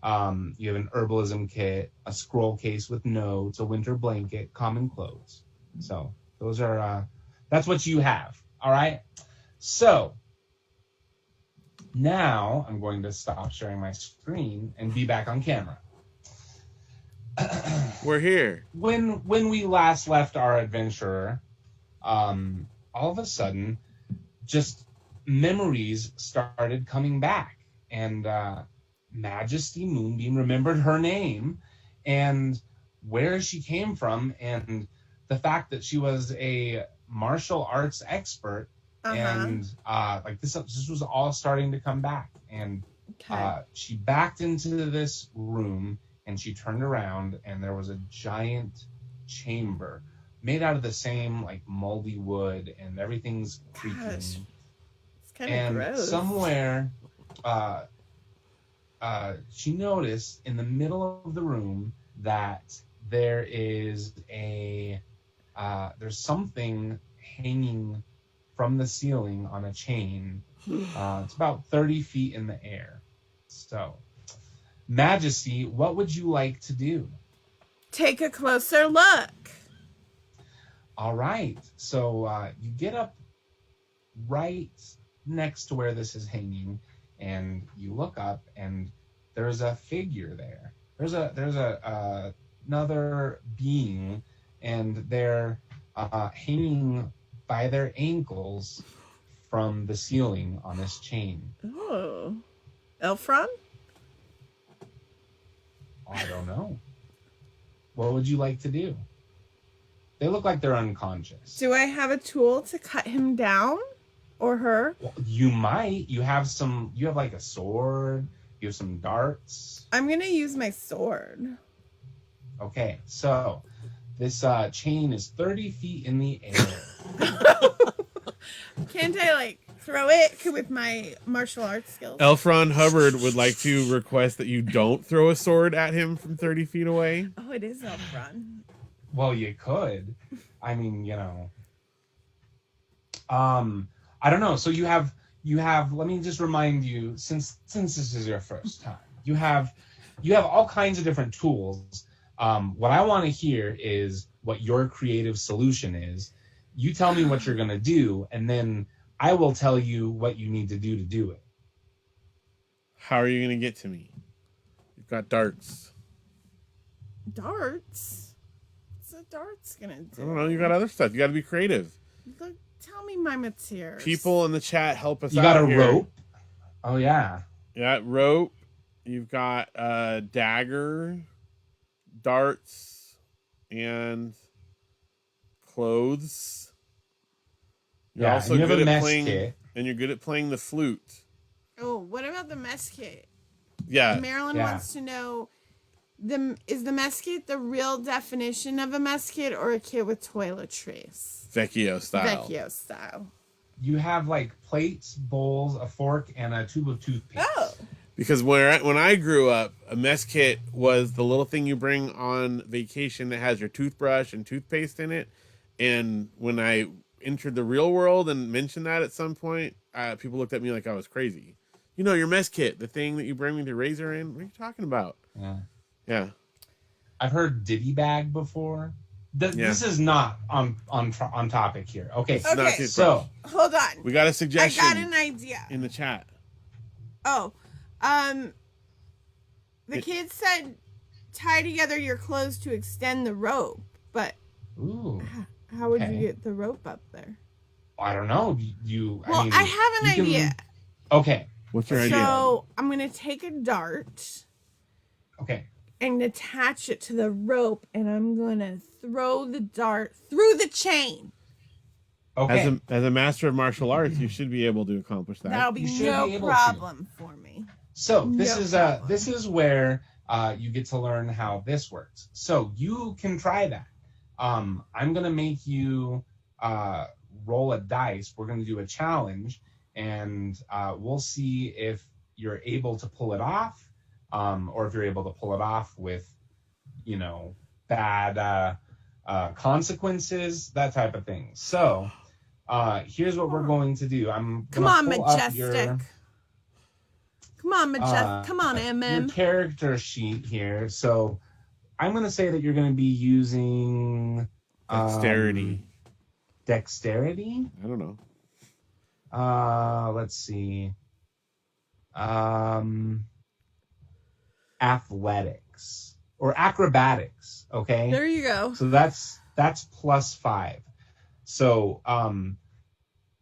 you have an herbalism kit, a scroll case with notes, a winter blanket, common clothes. So those are, that's what you have, all right? So now I'm going to stop sharing my screen and be back on camera. We're here. When we last left our adventurer, all of a sudden, just memories started coming back, and Majesty Moonbeam remembered her name and where she came from, and the fact that she was a martial arts expert, and this was all starting to come back, and Okay. she backed into this room, and she turned around, and there was a giant chamber made out of the same like moldy wood, and everything's creaking. Gosh, it's kind of And gross. somewhere, she noticed in the middle of the room that there is there's something hanging from the ceiling on a chain. It's about 30 feet in the air. So, Majesty, what would you like to do? Take a closer look. All right. So you get up right next to where this is hanging, and you look up, and there's a figure there. There's another being, and they're hanging by their ankles from the ceiling on this chain. Oh, Elfron? I don't know. What would you like to do? They look like they're unconscious. Do I have a tool to cut him down, or her? Well, you might. You have like a sword. You have some darts. I'm gonna use my sword. Okay, so this chain is 30 feet in the air. Can't I like throw it with my martial arts skills? Elfron Hubbard would like to request that you don't throw a sword at him from 30 feet away. Oh, it is Elfron. Well, you could. I mean, I don't know. So you have. Let me just remind you, since this is your first time, you have all kinds of different tools. What I want to hear is what your creative solution is. You tell me what you're going to do, and then I will tell you what you need to do it. How are you going to get to me? You've got darts. Darts? What's a darts gonna do? I don't know. You got other stuff. You got to be creative. Look, tell me my materials. People in the chat help us You out. got a here. rope. Oh, yeah. Yeah, rope. You've got a dagger, darts, and clothes. You're Yeah, also and you have good a at mess playing, kit. and you're good at playing the flute. Oh, what about the mess kit? Yeah, Marilyn Yeah. wants to know, is the mess kit the real definition of a mess kit or a kit with toiletries? Vecchio style. Vecchio style. You have like plates, bowls, a fork, and a tube of toothpaste. Oh. Because when I grew up, a mess kit was the little thing you bring on vacation that has your toothbrush and toothpaste in it. And when I entered the real world and mentioned that at some point, people looked at me like I was crazy. You know, your mess kit, the thing that you bring me the razor in. What are you talking about? Yeah. Yeah. I've heard ditty bag before. This is not on topic here. Okay. It's not Okay. toothbrush. So We Hold on. got a I suggestion got an idea. in the chat. Oh, the kids said tie together your clothes to extend the rope, but ooh, how would Okay. you get the rope up there? I don't know. Well, I have an idea. Okay. What's your idea? So I'm gonna take a dart Okay. and attach it to the rope, and I'm gonna throw the dart through the chain. Okay. As a master of martial arts, you should be able to accomplish that. That'll be You should be no able to. problem for me. So this No is problem. this is where you get to learn how this works. So you can try that. I'm gonna make you roll a dice. We're gonna do a challenge, and we'll see if you're able to pull it off, or if you're able to pull it off with, bad consequences, that type of thing. So here's what we're going to do. I'm Come gonna on, pull up Majestic. Come on, Majestic. Come on, your MM. character sheet here. So I'm going to say that you're going to be using Dexterity. Dexterity. I don't know. Let's see. Athletics or acrobatics. Okay. There you go. So that's +5. So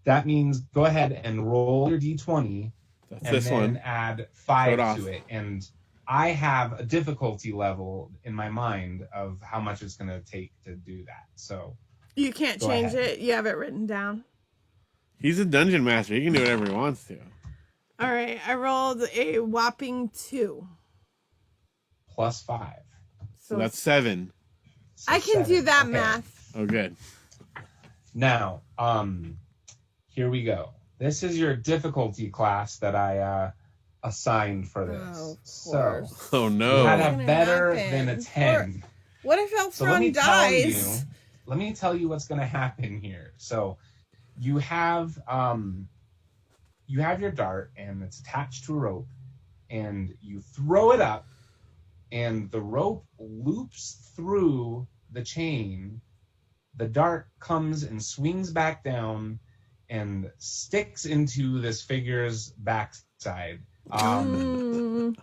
that means go ahead and roll your d20. That's And this then one. add Throw it 5 off. to it. And I have a difficulty level in my mind of how much it's going to take to do that. So You can't Go change ahead. it. You have it written down. He's a dungeon master. He can do whatever he wants to. All right. I rolled a whopping 2. +5. So that's 7. So I can do 7. that Okay. math. Oh, good. Now, here we go. This is your difficulty class that I assigned for this. Oh, of so course. Oh, you no. had What's a gonna better happen? than a 10. What if So let me Elfron tell you. dies? Let me tell you what's going to happen here. So you have your dart, and it's attached to a rope, and you throw it up, and the rope loops through the chain. The dart comes and swings back down and sticks into this figure's backside. Elfron,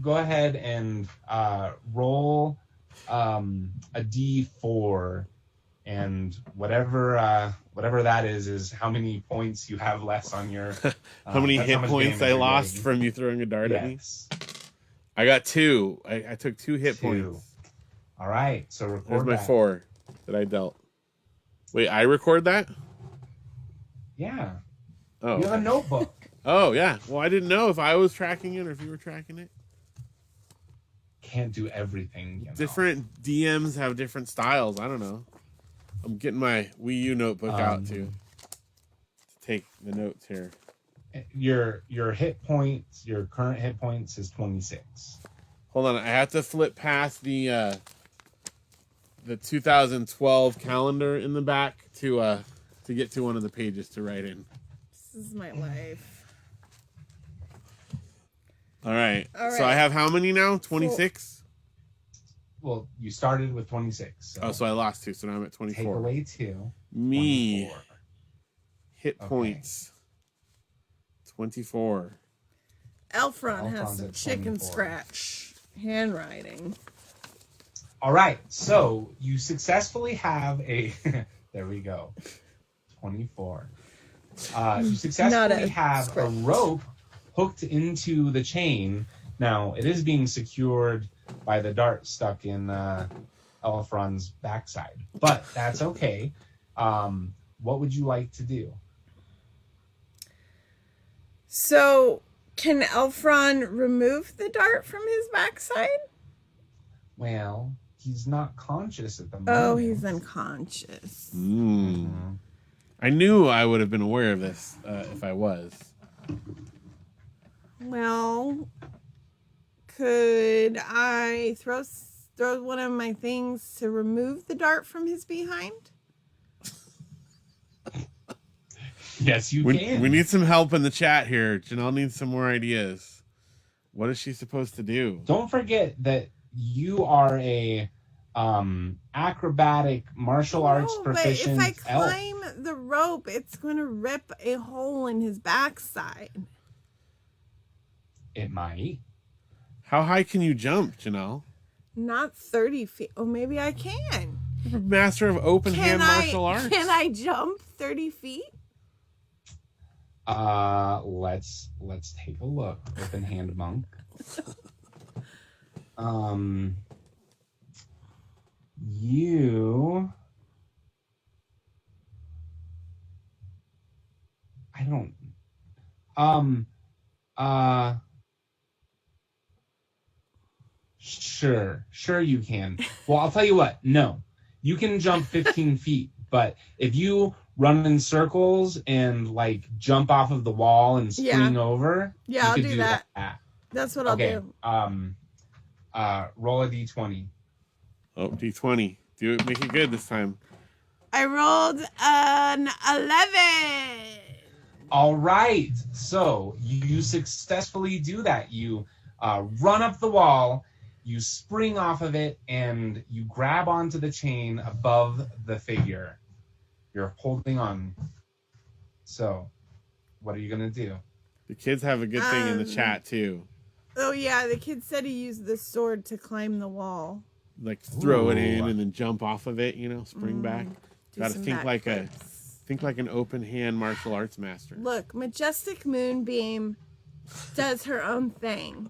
go ahead and roll a d4, and whatever that is how many points you have left on your. How many that's hit much points damage I you're lost doing. from you throwing a dart at me? Yes. I got 2. I took 2 hit 2. points. All right, so record There's my that. 4 that I dealt. Wait, I record that? Yeah, Oh. you have a notebook. Oh, yeah. Well, I didn't know if I was tracking it or if you were tracking it. Can't do everything. You know. Different DMs have different styles. I don't know. I'm getting my Wii U notebook out to take the notes here. Your hit points, your current hit points is 26. Hold on, I have to flip past the 2012 calendar in the back to get to one of the pages to write in. This is my life. All right. All So I right. have how many now? 26? Well, you started with 26. So I lost 2, so now I'm at take 24. away 2. Me 24. hit Okay. points 24. Elfron has Elfron's some at chicken 24. scratch handwriting. All right, so you successfully have a. There we go. 24. You successfully have a script. rope hooked into the chain. Now it is being secured by the dart stuck in Elfron's backside, but that's okay. What would you like to do? So, can Elfron remove the dart from his backside? Well, he's not conscious at the moment. Oh, he's unconscious. Mm-hmm. I knew I would have been aware of this if I was. Well, could I throw one of my things to remove the dart from his behind? Yes, you can. We need some help in the chat here. Janelle needs some more ideas. What is she supposed to do? Don't forget that you are a acrobatic martial arts proficient but if I elf. climb the rope, it's going to rip a hole in his backside. It might. How high can you jump, Janelle? Not 30 feet. Oh, maybe I can. You're a master of open hand martial arts. Can I jump 30 feet? Let's take a look. Open hand monk. You. I don't. Sure you can. Well, I'll tell you what. No, you can jump 15 feet, but if you run in circles and like jump off of the wall and spring over, Yeah, you I'll could do that. that. That's what I'll do. Roll a d20. Oh, D20. Do it. Make it good this time. I rolled an 11. All right. So you successfully do that. You run up the wall, you spring off of it, and you grab onto the chain above the figure. You're holding on. So, what are you going to do? The kids have a good thing in the chat, too. Oh, yeah. The kid said he used the sword to climb the wall. Like throw it in Ooh. and then jump off of it, spring back. Do Gotta some think like backflips. an open hand martial arts master. Look, Majestic Moonbeam does her own thing.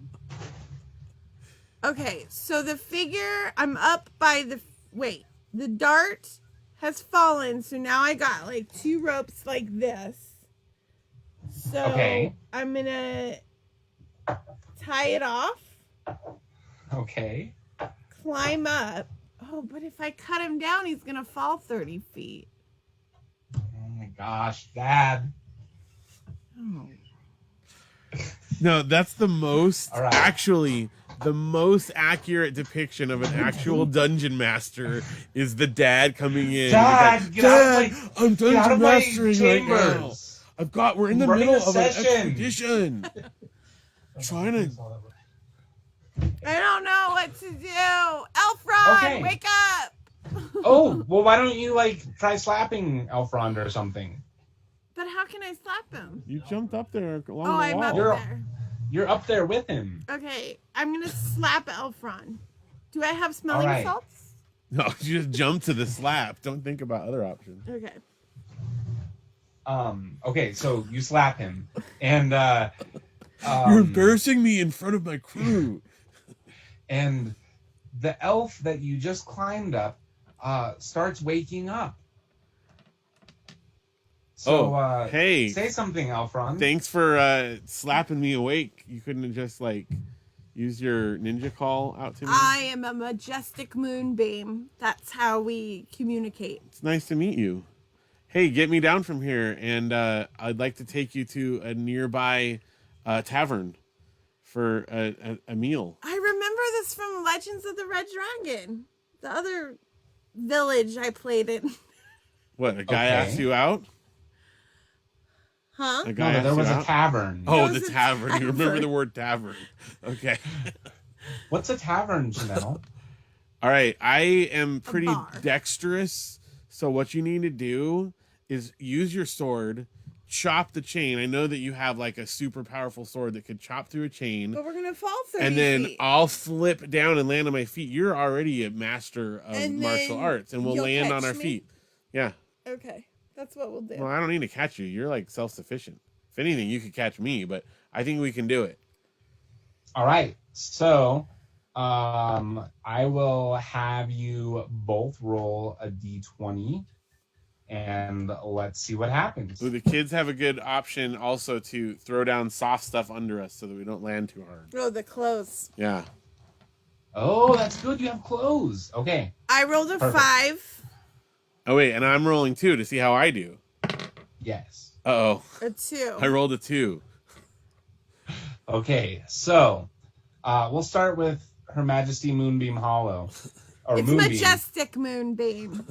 Okay, so the figure, I'm up by the dart has fallen, so now I got like 2 ropes like this. So Okay. I'm gonna tie it off, Okay. climb up. Oh, but if I cut him down, he's gonna fall 30 feet. Oh my gosh, Dad. Oh. No, that's the most All right. actually the most accurate depiction of an actual dungeon master is the dad coming in. Dad, The guy, get out of Dad, I'm Get out dungeon of my mastering right now. chambers. We're in the running middle a of an session. expedition. Trying to. I don't know what to do. Elfron, Okay. wake up! Oh, well, why don't you try slapping Elfrond or something? But how can I slap him? You jumped up there along Oh, the I'm wall. up You're- there. You're up there with him. Okay, I'm gonna slap Elfron. Do I have smelling All right. salts? No, you just jump to the slap. Don't think about other options. Okay. Okay, so you slap him, and You're embarrassing me in front of my crew. and the elf that you just climbed up starts waking up. So, hey. say something, Elfron. Thanks for slapping me awake. You couldn't have just use your ninja call out to me. I am a Majestic Moonbeam. That's how we communicate. It's nice to meet you. Hey, get me down from here, and I'd like to take you to a nearby tavern for a meal. I remember this from Legends of the Red Dragon, the other village I played in. What, a guy Okay. asked you out? Huh? A guy No, there asked was you a out? tavern. Oh, There the was a tavern. You remember tavern. the word tavern. Okay. What's a tavern, Janelle? All right, I am pretty bar. dexterous, so what you need to do is use your sword, chop the chain. I know that you have like a super powerful sword that could chop through a chain, But we're gonna fall 30 and then feet. I'll flip down and land on my feet. You're already a master of And martial then arts, and we'll you'll land on catch our me? feet. Yeah. Okay, that's what we'll do. Well, I don't need to catch you. You're like self-sufficient. If anything, you could catch me, but I think we can do it. All right. So, I will have you both roll a d20, and let's see what happens. Ooh, the kids have a good option also to throw down soft stuff under us so that we don't land too hard. Oh, the clothes. Yeah. Oh, that's good. You have clothes. Okay. I rolled a Perfect. 5. Oh, wait, and I'm rolling 2 to see how I do. Yes. Uh-oh. A 2. I rolled a 2. Okay. So, we'll start with Her Majesty Moonbeam Hollow. Or It's Moonbeam. Majestic Moonbeam.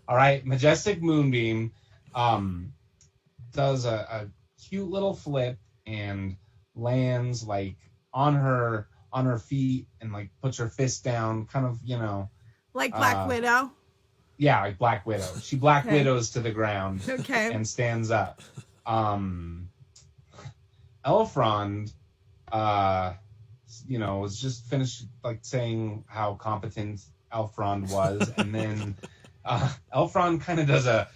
All right, Majestic Moonbeam does a cute little flip and lands like on her feet and like puts her fist down, kind of, Like Black Widow. yeah, like Black Widow. She Black Okay. Widows to the ground Okay. and stands up. Elfrond, was just finished like saying how competent Elfrond was, and then Elfrond kind of does a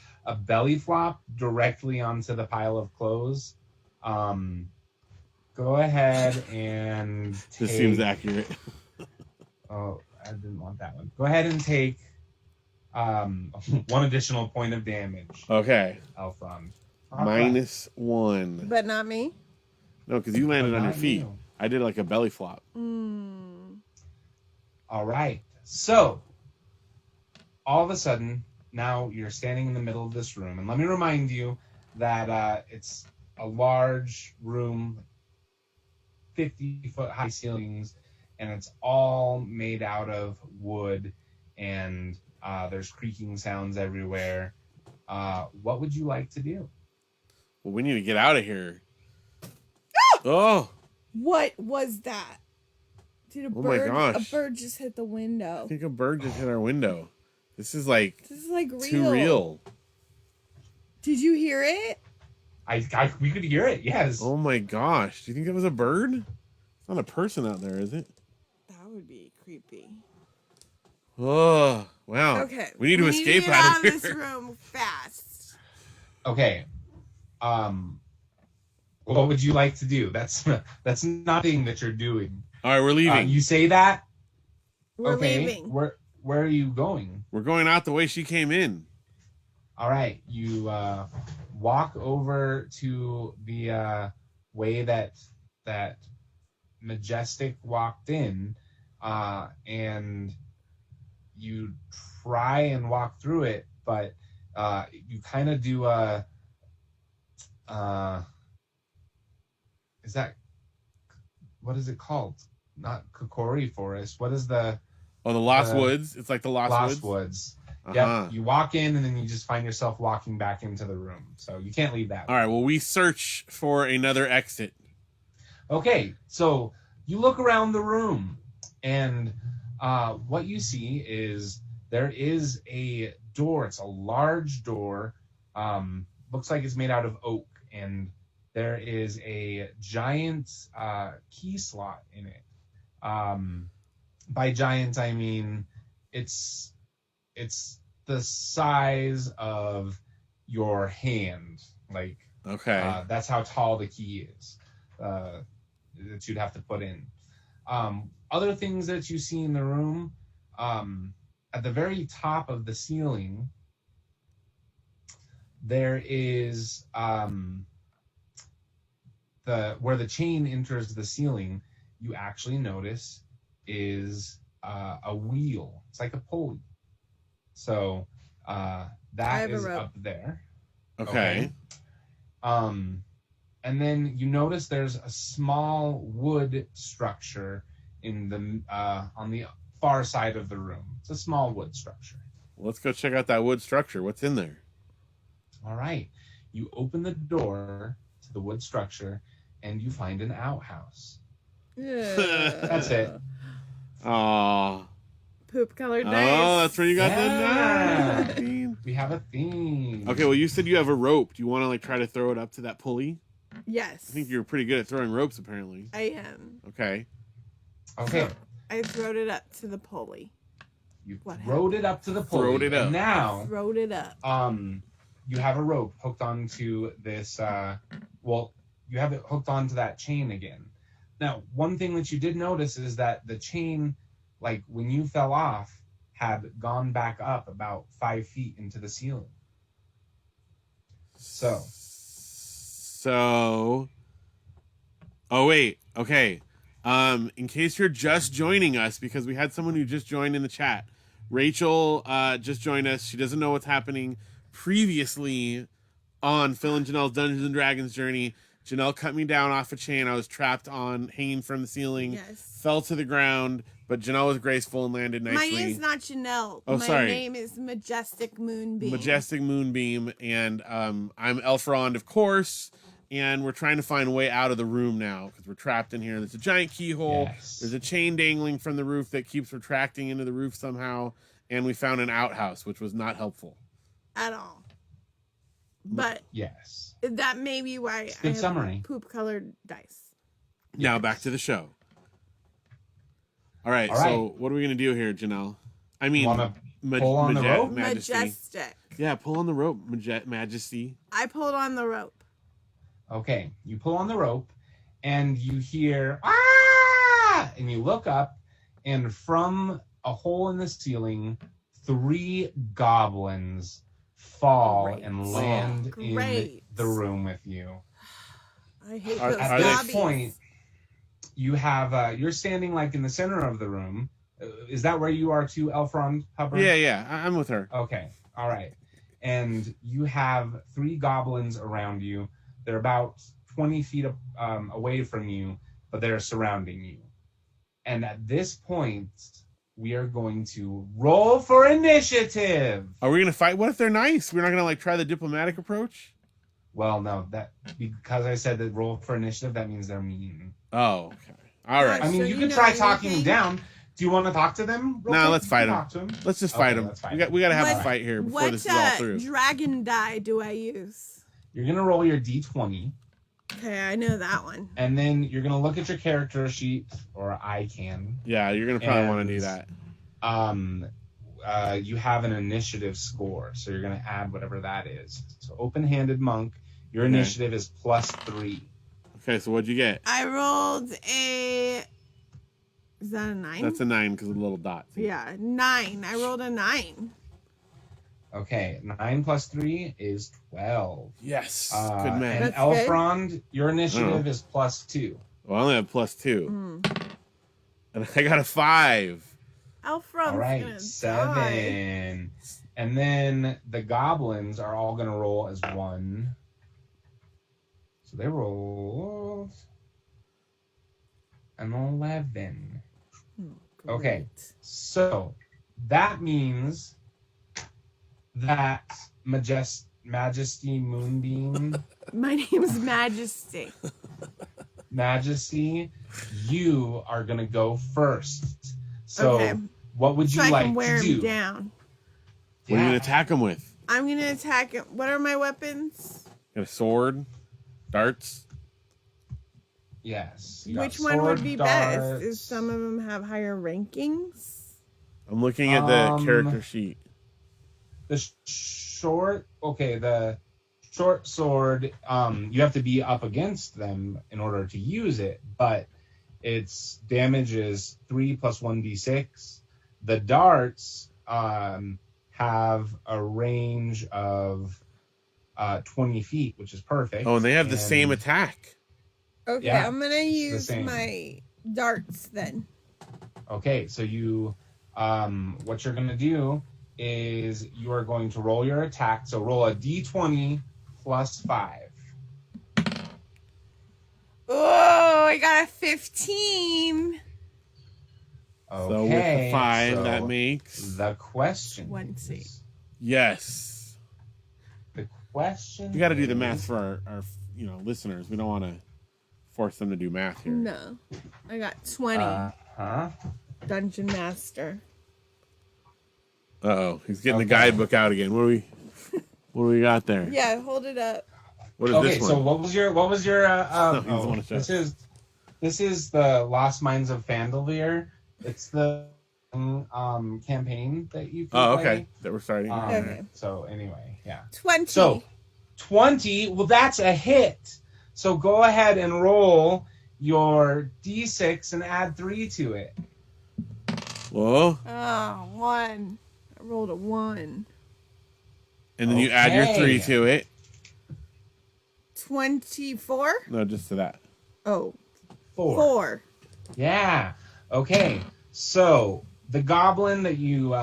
belly flop directly onto the pile of clothes. Go ahead and take... This seems accurate. Oh, I didn't want that one. Go ahead and take 1 additional point of damage, Okay. Elfrond. -1. But not me. No, because you landed on your Not feet. you. I did like a belly flop. All right. So, all of a sudden, now you're standing in the middle of this room. And let me remind you that it's a large room, 50-foot high ceilings, and it's all made out of wood, and there's creaking sounds everywhere. What would you like to do? Well, we need to get out of here. Oh, What was that? Did a Oh my bird? gosh. A bird just hit the window. I think a bird just hit our window. This is like This is like real. too real. Did you hear it? We could hear it, yes. Oh my gosh. Do you think that was a bird? It's not a person out there, is it? That would be creepy. Oh, wow. Okay. We need to escape get out of this here. room fast. Okay. What would you like to do? That's nothing that you're doing. All right, we're leaving. You say that? We're Okay. leaving. Where are you going? We're going out the way she came in. All right. You walk over to the way that Majestic walked in, and you try and walk through it, but you kind of do a what is it called? Not Kokori Forest. What is the Oh, the Lost Woods. It's like the Lost Woods? Uh-huh. Yep. You walk in and then you just find yourself walking back into the room. So you can't leave that. All right, well, we search for another exit. Okay, so you look around the room, and what you see is there is a door. It's a large door. Looks like it's made out of oak, and there is a giant key slot in it. By giant, I mean it's the size of your hand. Like, Okay. that's how tall the key is that you'd have to put in. Other things that you see in the room, at the very top of the ceiling, there is where the chain enters the ceiling. You actually notice is a wheel. It's like a pulley. So that have a is rope. up there. Okay. And then you notice there's a small wood structure in the on the far side of the room. It's a small wood structure. Let's go check out that wood structure. What's in there? All right. You open the door to the wood structure and you find an outhouse. Yeah. That's it. Aw. poop colored dice. Oh, that's where you got Yeah. the theme. We have a theme. Okay, well, you said you have a rope. Do you want to like try to throw it up to that pulley? Yes. I think you're pretty good at throwing ropes, apparently. I am. Okay. Okay. I throwed it up to the pulley. You What throwed it up to the pulley. Throwed it up. And now, Throwed it up. you have a rope hooked onto this. You have it hooked onto that chain again. Now, one thing that you did notice is that the chain, like when you fell off, had gone back up about 5 feet into the ceiling. So. Oh wait. Okay. In case you're just joining us, because we had someone who just joined in the chat, Rachel just joined us. She doesn't know what's happening. Previously on Phil and Janelle's Dungeons and Dragons journey, Janelle cut me down off a chain. I was trapped on, hanging from the ceiling. Yes. Fell to the ground, but Janelle was graceful and landed nicely. My name's not Janelle. Oh, My sorry. name is Majestic Moonbeam. Majestic Moonbeam, and I'm Elfrond, of course. And we're trying to find a way out of the room now because we're trapped in here. There's a giant keyhole. Yes. There's a chain dangling from the roof that keeps retracting into the roof somehow. And we found an outhouse, which was not helpful. At all. But Yes. that may be why I Good have summary. poop colored dice. Now back to the show. All right. All So right. what are we gonna do here, Janelle? I mean, Wanna pull on the rope? Majesty. Majestic. Yeah, pull on the rope, Majesty. I pulled on the rope. Okay, you pull on the rope, and you hear ah, and you look up, and from a hole in the ceiling, 3 goblins fall Great. and land Great. in the room with you. I hate Are- those are At they- this zombies. point, you have you're standing like in the center of the room. Is that where you are too, Elfrond Hubbard? Yeah. I'm with her. Okay. All right. And you have 3 goblins around you. They're about 20 feet away from you, but they're surrounding you. And at this point, we are going to roll for initiative. Are we gonna fight? What if they're nice? We're not gonna like try the diplomatic approach? Well, no, that because I said that roll for initiative, that means they're mean. Oh, okay. All right. I mean, So you you can know try talking them anything? down. Do you want to talk to them? real No, quick? let's You fight can 'em. talk to 'em. Let's just Okay, fight them. let's fight We got to have a What- fight here before What this is all through. dragon die do I use? You're gonna roll your d20, Okay, I know that one. and then you're gonna look at your character sheet, or I can. Yeah, you're gonna probably want to do And- that. You have an initiative score, so you're gonna add whatever that is. So open-handed monk, your Okay. initiative is +3. Okay, so what'd you get? I rolled a. Is that a 9? That's a 9 because of the little dot. Yeah, 9. I rolled a 9. Okay, 9 + 3 is 12. Yes. Uh, Good man. And That's good. Elfrond, your initiative is +2. Well, I only have +2, Mm. and I got a 5. Elfrom's All right, gonna 7. die. And then the goblins are all gonna roll as 1. So they rolled an 11. Okay. Great. So that means that Majesty Moonbeam, My name's Majesty. Majesty, you are gonna go first. So Okay. what would you So I like can wear to him do? down. What are you gonna attack him with? I'm gonna attack him. What are my weapons? Got a sword, darts. Yes. you got Which one would sword, be darts. best? Is some of them have higher rankings? I'm looking at the character sheet. the short sword, you have to be up against them in order to use it, but its damage is 3 + 1d6. The darts have a range of 20 feet, which is perfect. Oh, and they have the same And- attack. Okay, Yeah, I'm gonna use same. my darts then. Okay, so you, what you're gonna do is you are going to roll your attack. So roll a d20 + 5. Oh, I got a 15. Okay, So with the 5, so that makes the question. 20. is- yes. The question. We got to do the is- math for our listeners. We don't want to force them to do math here. No, I got 20. Huh? Dungeon Master. Uh-oh, he's getting the Okay. guidebook out again. What do we got there? Yeah, hold it up. What is Okay, this one? so what was your No, he doesn't wanna show. this is the Lost Mines of Fandalvir. It's the campaign that you can okay. play. That we're starting. Okay. So anyway, yeah. 20. So 20, well that's a hit. So go ahead and roll your D6 and add 3 to it. Whoa. Oh, 1. I rolled a 1. And then you add your 3 Okay. to it. 24? No, just to that. Oh, 4. 4. Yeah. Okay. So the goblin that you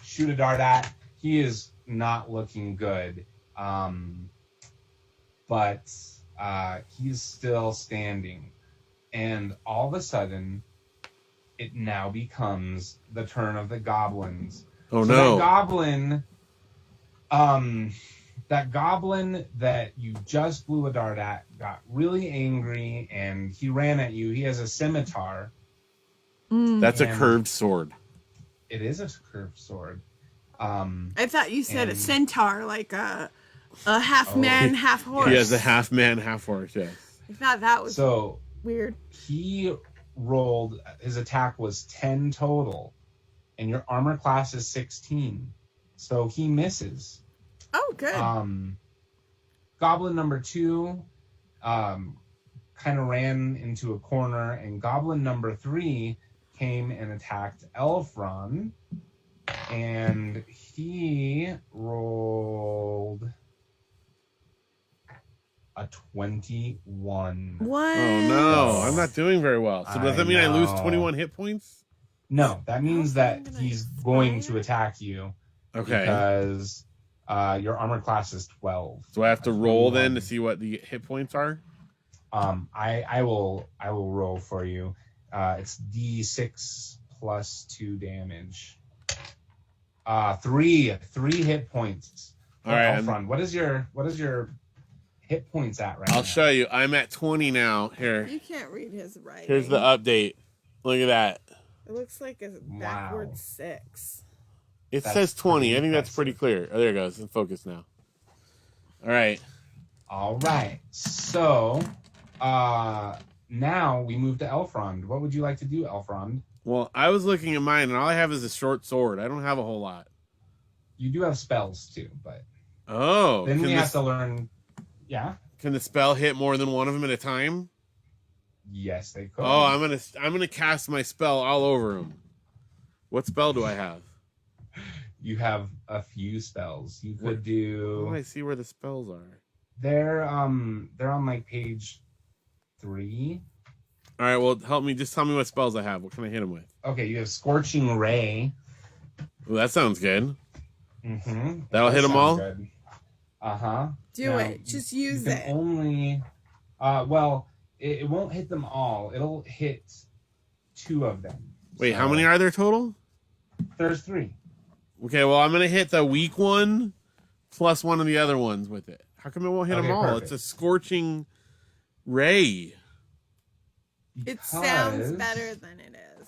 shoot a dart at, he is not looking good. But he's still standing. And all of a sudden, it now becomes the turn of the goblins. Oh, So no. that goblin that you just blew a dart at got really angry and he ran at you. He has a scimitar. That's a And- curved sword. It is a curved sword. I thought you said a And- centaur, like a half man, half horse. He has a half man, half horse, yes. I thought that was So weird. he rolled, his attack was 10 total, and your armor class is 16. So he misses. Oh, good. Goblin number 2 kind of ran into a corner, and goblin number 3 came and attacked Elfron, and he rolled a 21. What? Oh, no. I'm not doing very well. So does that mean I lose know. 21 hit points? No, that means that gonna he's expire? going to attack you Okay. because your armor class is 12. So I have to roll then to see what the hit points are? I will roll for you. It's D6 plus 2 damage. 3 hit points. All right, Elfron, what is your hit points at right now? I'll show you. I'm at 20 now. Here. You can't read his writing. Here's the update. Look at that. It looks like a backwards 6. It That's says 20. pretty I think that's impressive. pretty clear. Oh, there it goes. In focus now. All right. All right. So now we move to Elfrond. What would you like to do, Elfrond? Well, I was looking at mine, and all I have is a short sword. I don't have a whole lot. You do have spells too, but Oh. then we can, have to learn. Yeah. can the spell hit more than one of them at a time? Yes, they could. Oh, I'm gonna cast my spell all over them. What spell do I have? You have a few spells. You could How do. do I see where the spells are? They're on like page 3. All right, well, help me. Just tell me what spells I have. What can I hit them with? Okay, you have Scorching Ray. Well, that sounds good. Mm-hmm. That'll hit 'em all? Good. Uh-huh. Do it. Just use you can it. only well, it won't hit them all. It'll hit 2 of them. Wait, how So, many are there total? There's 3. Okay, well, I'm gonna hit the weak one plus one of the other ones with it. How come it won't hit them Okay, all? perfect. It's a scorching ray. It sounds Because, better than it is.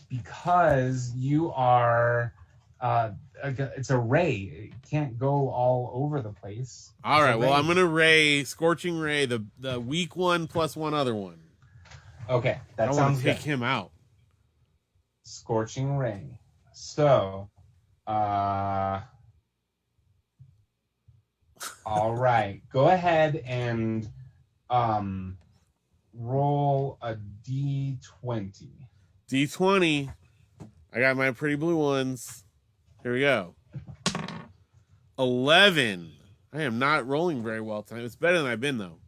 Because you are it's a ray. It can't go all over the place. All It's a right, well, ray. I'm gonna scorching ray the weak one plus one other one. Okay, I that want sounds to good. take him out. Scorching ray. So, all right. Go ahead and roll a d20. D20. I got my pretty blue ones. Here we go. 11. I am not rolling very well tonight. It's better than I've been though.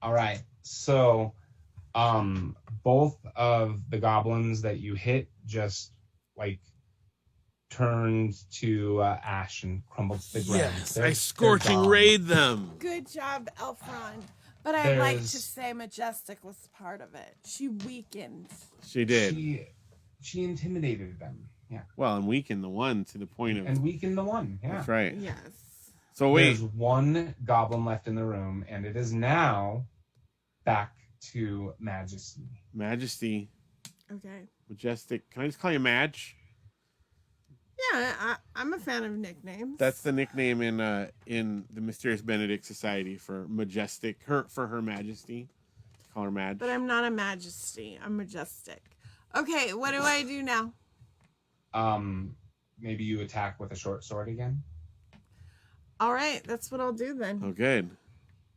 All right. So, both of the goblins that you hit just like turned to ash and crumbled to the ground. Yes, They're- I they're scorching gone. rayed them. Good job, Elfrond. But I'd like to There's- say Majestic was part of it. She weakened. She did. She intimidated them. Yeah. Well, and weakened the one to the point of. And weakened the one. Yeah. That's right. Yes. So wait, There's one goblin left in the room, and it is now back to Majesty. Majesty. Okay. Majestic. Can I just call you Madge? Yeah, I'm a fan of nicknames. That's the nickname in the Mysterious Benedict Society for Majestic. For Her Majesty. Call her Madge. But I'm not a majesty. I'm majestic. Okay, what do I do now? Maybe you attack with a short sword again. All right, that's what I'll do then. Oh, good.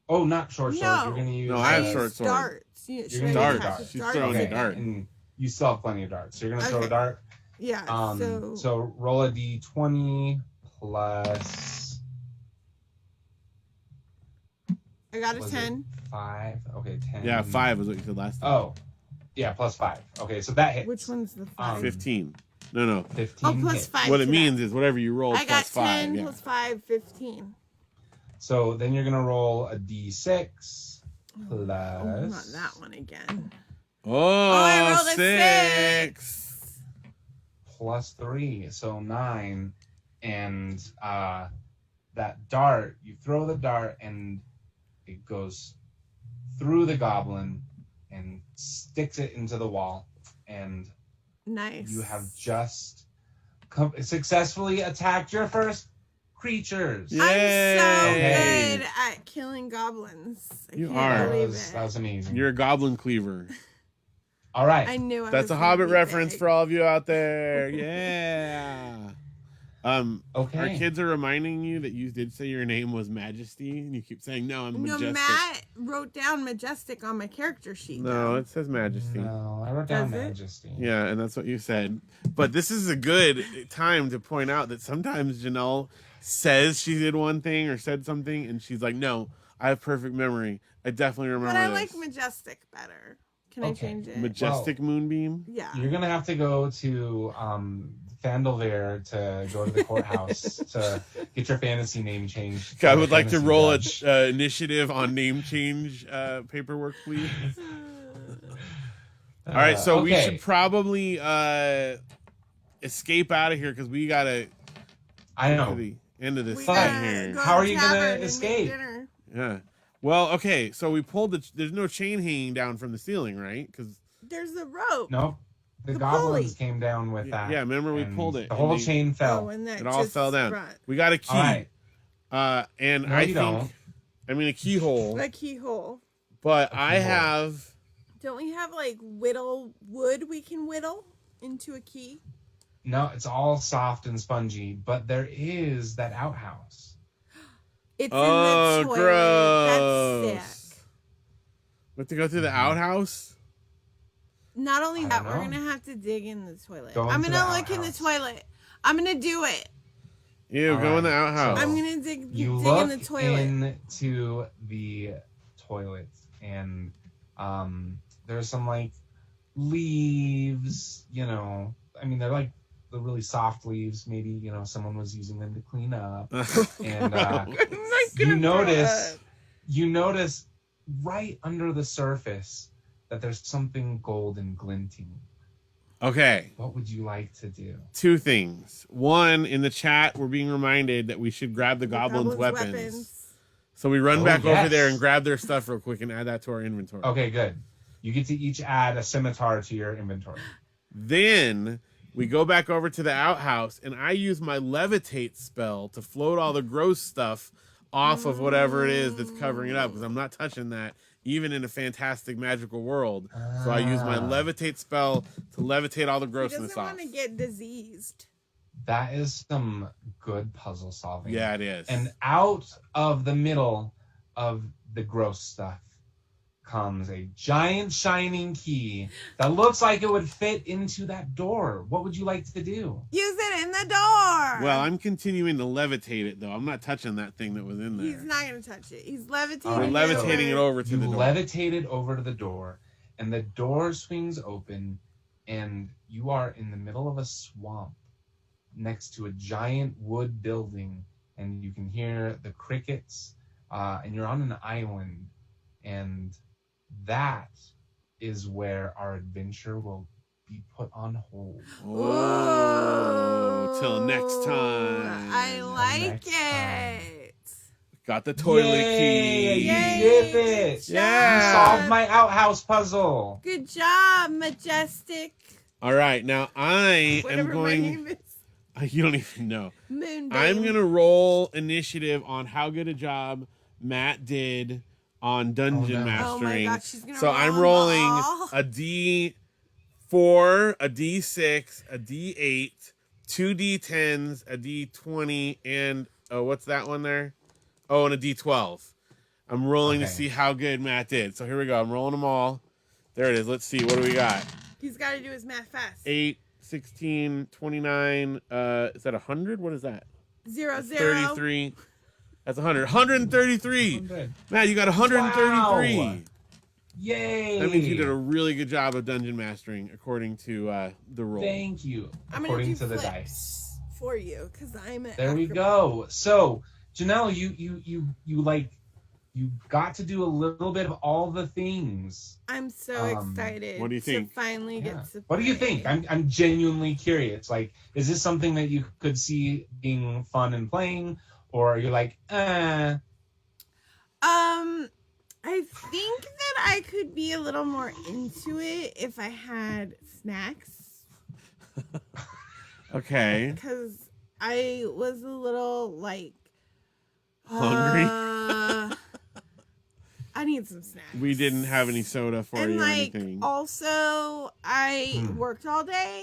Oh, not short sword. No. You're gonna use. No, I have use short sword. Darts. You're Should gonna I use attack darts. with She's darts? throwing a Okay, dart. and you still have plenty of darts, so you're gonna throw Okay. a dart. Yeah. So roll a d20 plus. I got a was 10. it 5. Okay, 10. Yeah, 5 was what you said last time. Oh, yeah, plus 5. Okay, so that hits. Which one's the 5? 15. No. 15. Oh, plus hits. 5. What to it that. means is whatever you roll I got plus 5. 10 Yeah. plus 5, 15. So then you're gonna roll a d6 plus. Oh, not that one again. Oh, I rolled a 6. Plus 3, so 9. And that dart, you throw the dart and it goes through the goblin and sticks it into the wall. And Nice. you have just successfully attacked your first creatures. Yeah. I'm so Yay. good at killing goblins. I You can't are. That believe was, it. that was amazing. You're a goblin cleaver. All right. I knew I That's was a gonna Hobbit be reference big. for all of you out there. Yeah. Okay. Our kids are reminding you that you did say your name was Majesty, and you keep saying, no, I'm No, Majestic. Matt wrote down majestic on my character sheet. No, though. it says Majesty. No, I wrote down Does it? Majesty. Yeah, and that's what you said. But this is a good time to point out that sometimes Janelle says she did one thing or said something, and she's like, no, I have perfect memory. I definitely remember But I this. like majestic better. Can I Okay. change it? Majestic Moonbeam. Yeah. You're gonna have to go to Fandelver to go to the courthouse to get your fantasy name changed. I would like to Fantasy roll a judge. initiative on name change paperwork, please. All right, so we okay. should probably escape out of here because we gotta I get to know. the end of this We thing gotta here. go How to are you gonna tavern and make escape? dinner. Yeah. Well, okay, so we pulled there's no chain hanging down from the ceiling, right? Because There's the rope. No, the The goblins pulley. came down with that. yeah, remember we and pulled it. The and whole they- chain fell. Oh, and that It all just fell down. brought We got a key. All right. And No, I you think don't. I mean a keyhole. a keyhole. But A I keyhole. have Don't we have like whittle wood we can whittle into a key? No, it's all soft and spongy, but there is that outhouse. It's oh in the toilet. gross. That's sick. We have to go through the outhouse. Not only I that, don't we're know. gonna have to dig in the toilet. Go I'm into gonna the look in the outhouse. toilet. I'm gonna do it. Ew, All go in the right, outhouse. so- I'm gonna dig You in look the toilet. into the toilet, and there's some like leaves. You know, I mean, they're like the really soft leaves. Maybe someone was using them to clean up. And I'm not you gonna notice do it. you notice right under the surface that there's something golden glinting. Okay, What would you like to do? two things. One, in the chat, we're being reminded that we should grab the goblins' weapons. So we run Oh, back over yes. there and grab their stuff real quick and add that to our inventory. Okay, good. You get to each add a scimitar to your inventory. Then we go back over to the outhouse, and I use my levitate spell to float all the gross stuff off of whatever it is that's covering it up, because I'm not touching that, even in a fantastic magical world. So I use my Ah. levitate spell to levitate all the He grossness doesn't off. want to get diseased. That is some good puzzle solving. Yeah, it is. And out of the middle of the gross stuff comes a giant shining key that looks like it would fit into that door. What would you like to do? Use it in the door. Well, I'm continuing to levitate it, though. I'm not touching that thing that was in there. He's not gonna touch it. He's levitating. All We're right, it levitating it over to You the door. levitate it over to the door, and the door swings open, and you are in the middle of a swamp next to a giant wood building, and you can hear the crickets, and you're on an island, and that is where our adventure will be put on hold. Oh, till next time. I like next time. it. Got the toilet Yay, key. you Yay, did good it! Yeah. You solved my outhouse puzzle. Good job, Majestic. All right, now I am Whatever my name going. is. You don't even know. Moonbeam. I'm gonna roll initiative on how good a job Matt did on dungeon Oh, no. mastering. Oh my gosh, she's gonna so roll I'm them rolling all. a D4, a D6, a D8, two D10s, a D20, and what's that one there? Oh, and a D12. I'm rolling to Okay. see how good Matt did. So here we go. I'm rolling them all. There it is. Let's see. What do we got? He's got to do his math fast. 8, 16, 29. Is that 100? What is that? 0, 0. 33. That's 100. 133. 100. Matt, you got 133. Wow. Yay! That means you did a really good job of dungeon mastering according to the roll. Thank you. I'm gonna According do to the flips dice. for you because I'm an There we acrobat. go. So, Janelle, you got to do a little bit of all the things. I'm so excited. what do you think? To finally Yeah. get to What do you play. think? I'm genuinely curious. Like, is this something that you could see being fun and playing, or you're like, I think that I could be a little more into it if I had snacks Okay. because I was a little like Hungry? I need some snacks. We didn't have any soda for And you or like anything. also I worked all day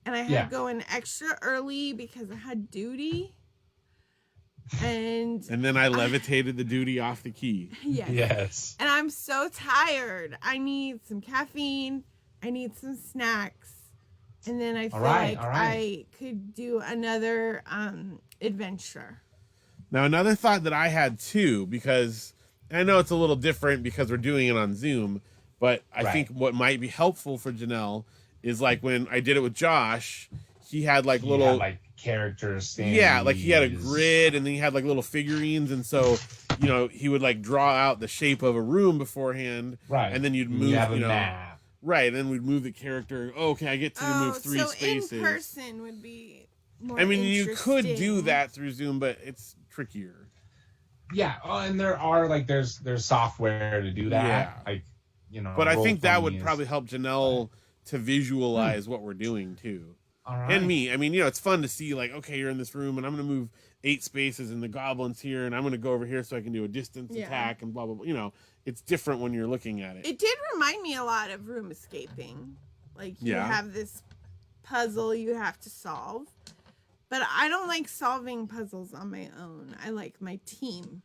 and I had Yeah. to go in extra early because I had duty. And And then I levitated the duty off the key. yes. yes. And I'm so tired. I need some caffeine. I need some snacks. And then I feel right, like all right. I could do another adventure. Now, another thought that I had too, because I know it's a little different because we're doing it on Zoom, but I Right. think what might be helpful for Janelle is like when I did it with Josh, he had like You little, had, like characters. yeah, like he had a standees. grid and then he had like little figurines. And so, you know, he would like draw out the shape of a room beforehand. Right. And then you'd move, You have a you know, map. right. And then we'd move the character. Oh, okay, I get to move three so spaces. in person would be more I mean, you could do interesting. that through Zoom, but it's trickier. Yeah. Oh, and there are like there's software to do that. Yeah. Like, you know. But I think that would Roll20 is- probably help Janelle to visualize what we're doing too. All right. And me. I mean, you know, it's fun to see like, okay, you're in this room and I'm going to move 8 spaces and the goblin's here and I'm going to go over here so I can do a distance Yeah. attack and blah, blah, blah. You know, it's different when you're looking at it. It did remind me a lot of room escaping. Like you Yeah. have this puzzle you have to solve. But I don't like solving puzzles on my own. I like my team.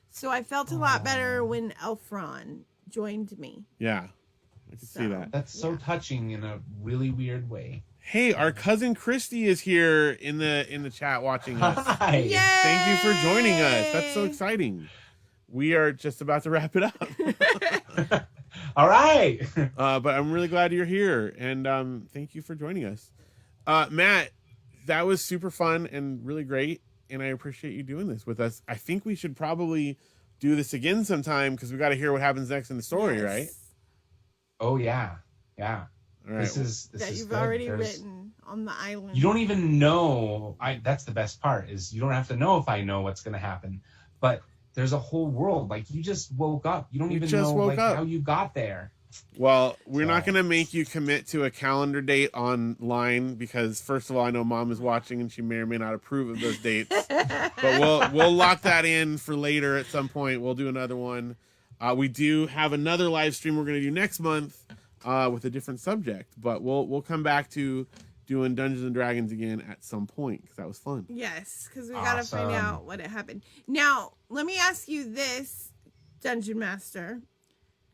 So I felt a lot better when Elfron joined me. Yeah. I can see So- that. That's so touching in a really weird way. Hey, our cousin Christy is here in the chat watching us. Hi. Yay! Thank you for joining us. That's so exciting. We are just about to wrap it up. All right. But I'm really glad you're here, and thank you for joining us. Matt, that was super fun and really great, and I appreciate you doing this with us. I think we should probably do this again sometime because we got to hear what happens next in the story, Yes. right? Oh yeah. Yeah. All right. This is That you've good. already There's- written on the island. You don't even know. That's the best part is you don't have to know if I know what's going to happen, but there's a whole world. Like you just woke up. You don't You even just know woke like up. how you got there. Well, we're not So- going to make you commit to a calendar date online because, first of all, I know Mom is watching and she may or may not approve of those dates. But we'll lock that in for later at some point. We'll do another one. We do have another live stream we're going to do next month with a different subject, but we'll come back to doing Dungeons and Dragons again at some point because that was fun. Yes, because we gotta find Awesome. out what it happened. Now, let me ask you this, Dungeon Master.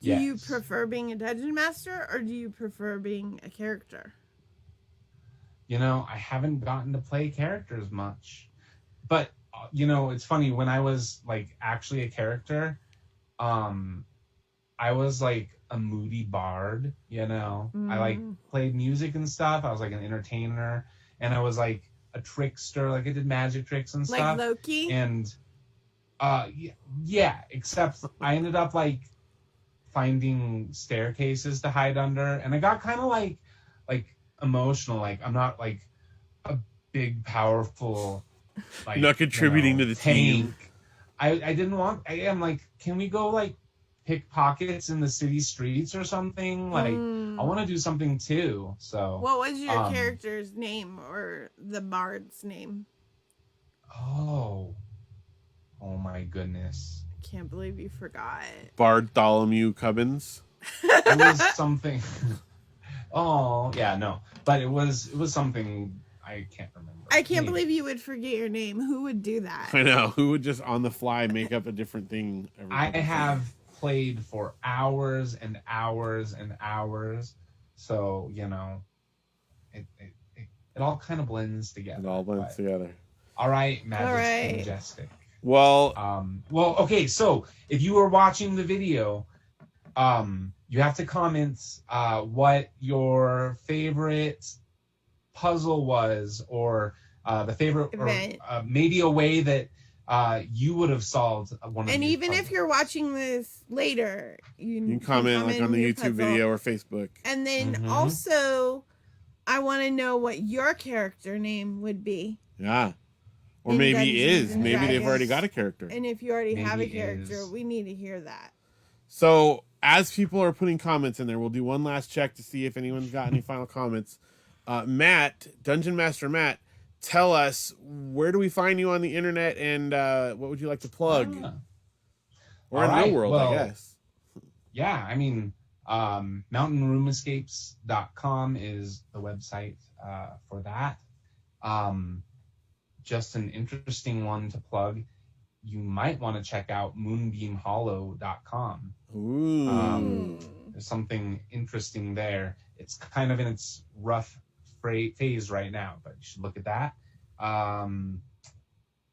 Do you Yes. prefer being a Dungeon Master or do you prefer being a character? You know, I haven't gotten to play characters much, but you know, it's funny when I was like actually a character, I was like a moody bard, you know. I like played music and stuff. I was like an entertainer, and I was like a trickster, like I did magic tricks and Like stuff. Loki? And yeah, except I ended up like finding staircases to hide under, and I got kind of like emotional. Like I'm not like a big powerful like Not contributing to the tank. team. I didn't want. I am like, can we go like pickpockets in the city streets or something. Like, I want to do something too. So What was your character's name or the bard's name? Oh my goodness. I can't believe you forgot. Bartholomew Cubbins. It was something. Oh yeah, no, but it was something I can't remember. I can't believe you would forget your name. Who would do that? I know. Who would just on the fly make up a different thing? I have played for hours and hours and hours, so you know, it all kind of blends together. It all blends together. All right, Majestic. Well, okay. So if you were watching the video, you have to comment what your favorite puzzle was, or the favorite, event. or maybe a way that you would have solved one of. And these even puzzles. if you're watching this later, you can comment like on the YouTube video or Facebook. And then also, I want to know what your character name would be. Yeah. Or In maybe Dungeons is. and Maybe they've Dragons. already got a character. And if you already have a Maybe character, is. we need to hear that. So as people are putting comments in there, we'll do one last check to see if anyone's got any final comments. Matt, Dungeon Master Matt, tell us, where do we find you on the internet, and what would you like to plug? Or in real world, I guess. Yeah, I mean, mountainroomescapes.com is the website for that. Just an interesting one to plug. You might want to check out moonbeamhollow.com. Ooh. There's something interesting there. It's kind of in its rough phase right now, but you should look at that.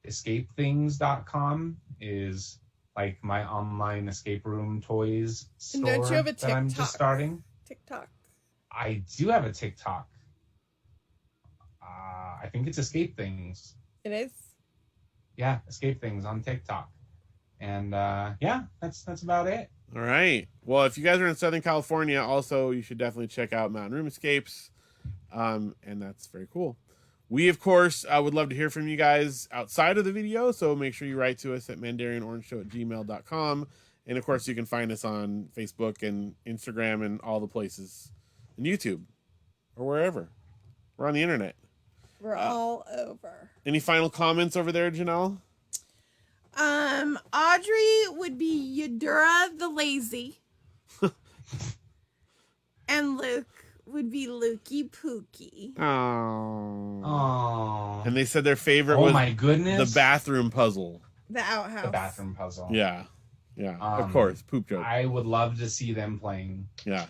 Escapethings.com is like my online escape room toys store And don't you have a that I'm TikTok? just starting. TikTok. I do have a TikTok. I think it's Escape Things. It is. Yeah, Escape Things on TikTok. And yeah, that's about it. All right. Well, if you guys are in Southern California, also, you should definitely check out Mountain Room Escapes. And that's very cool. We, of course, would love to hear from you guys outside of the video, so make sure you write to us at mandarianorangeshow@gmail.com. And, of course, you can find us on Facebook and Instagram and all the places, and YouTube, or wherever. We're on the internet. We're all over. Any final comments over there, Janelle? Audrey would be Eudora the Lazy. And Luke would be Lukey Pookie. Oh. And they said their favorite was my goodness, the bathroom puzzle. The outhouse. The bathroom puzzle. Yeah. Yeah. Of course. Poop joke. I would love to see them playing. Yeah.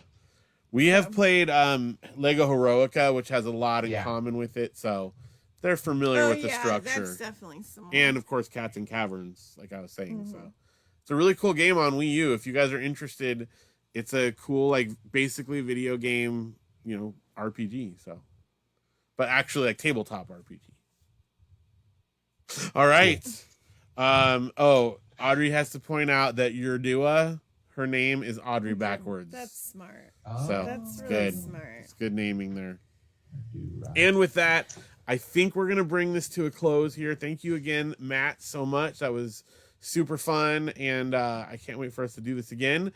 We have played Lego Heroica, which has a lot in common with it, so they're familiar with the structure. That's definitely similar. And of course, Cats and Caverns, like I was saying. So it's a really cool game on Wii U. If you guys are interested, it's a cool, like, basically video game, you know, RPG. So, but actually, like, tabletop RPG. All right. Audrey has to point out that Yurdua, her name is Audrey backwards. That's smart. So That's really good. smart. It's good naming there. And with that, I think we're going to bring this to a close here. Thank you again, Matt, so much. That was super fun, and I can't wait for us to do this again.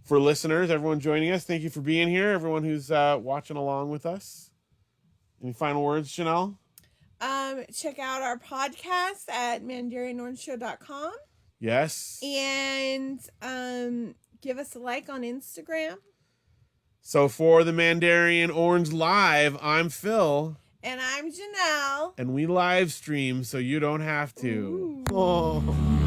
For listeners, everyone joining us, thank you for being here. Everyone who's watching along with us. Any final words, Janelle? Check out our podcast at mandarianorangeshow.com. Yes. And give us a like on Instagram. So for the Mandarian Orange Live, I'm Phil. And I'm Janelle. And we live stream so you don't have to. Ooh. Oh.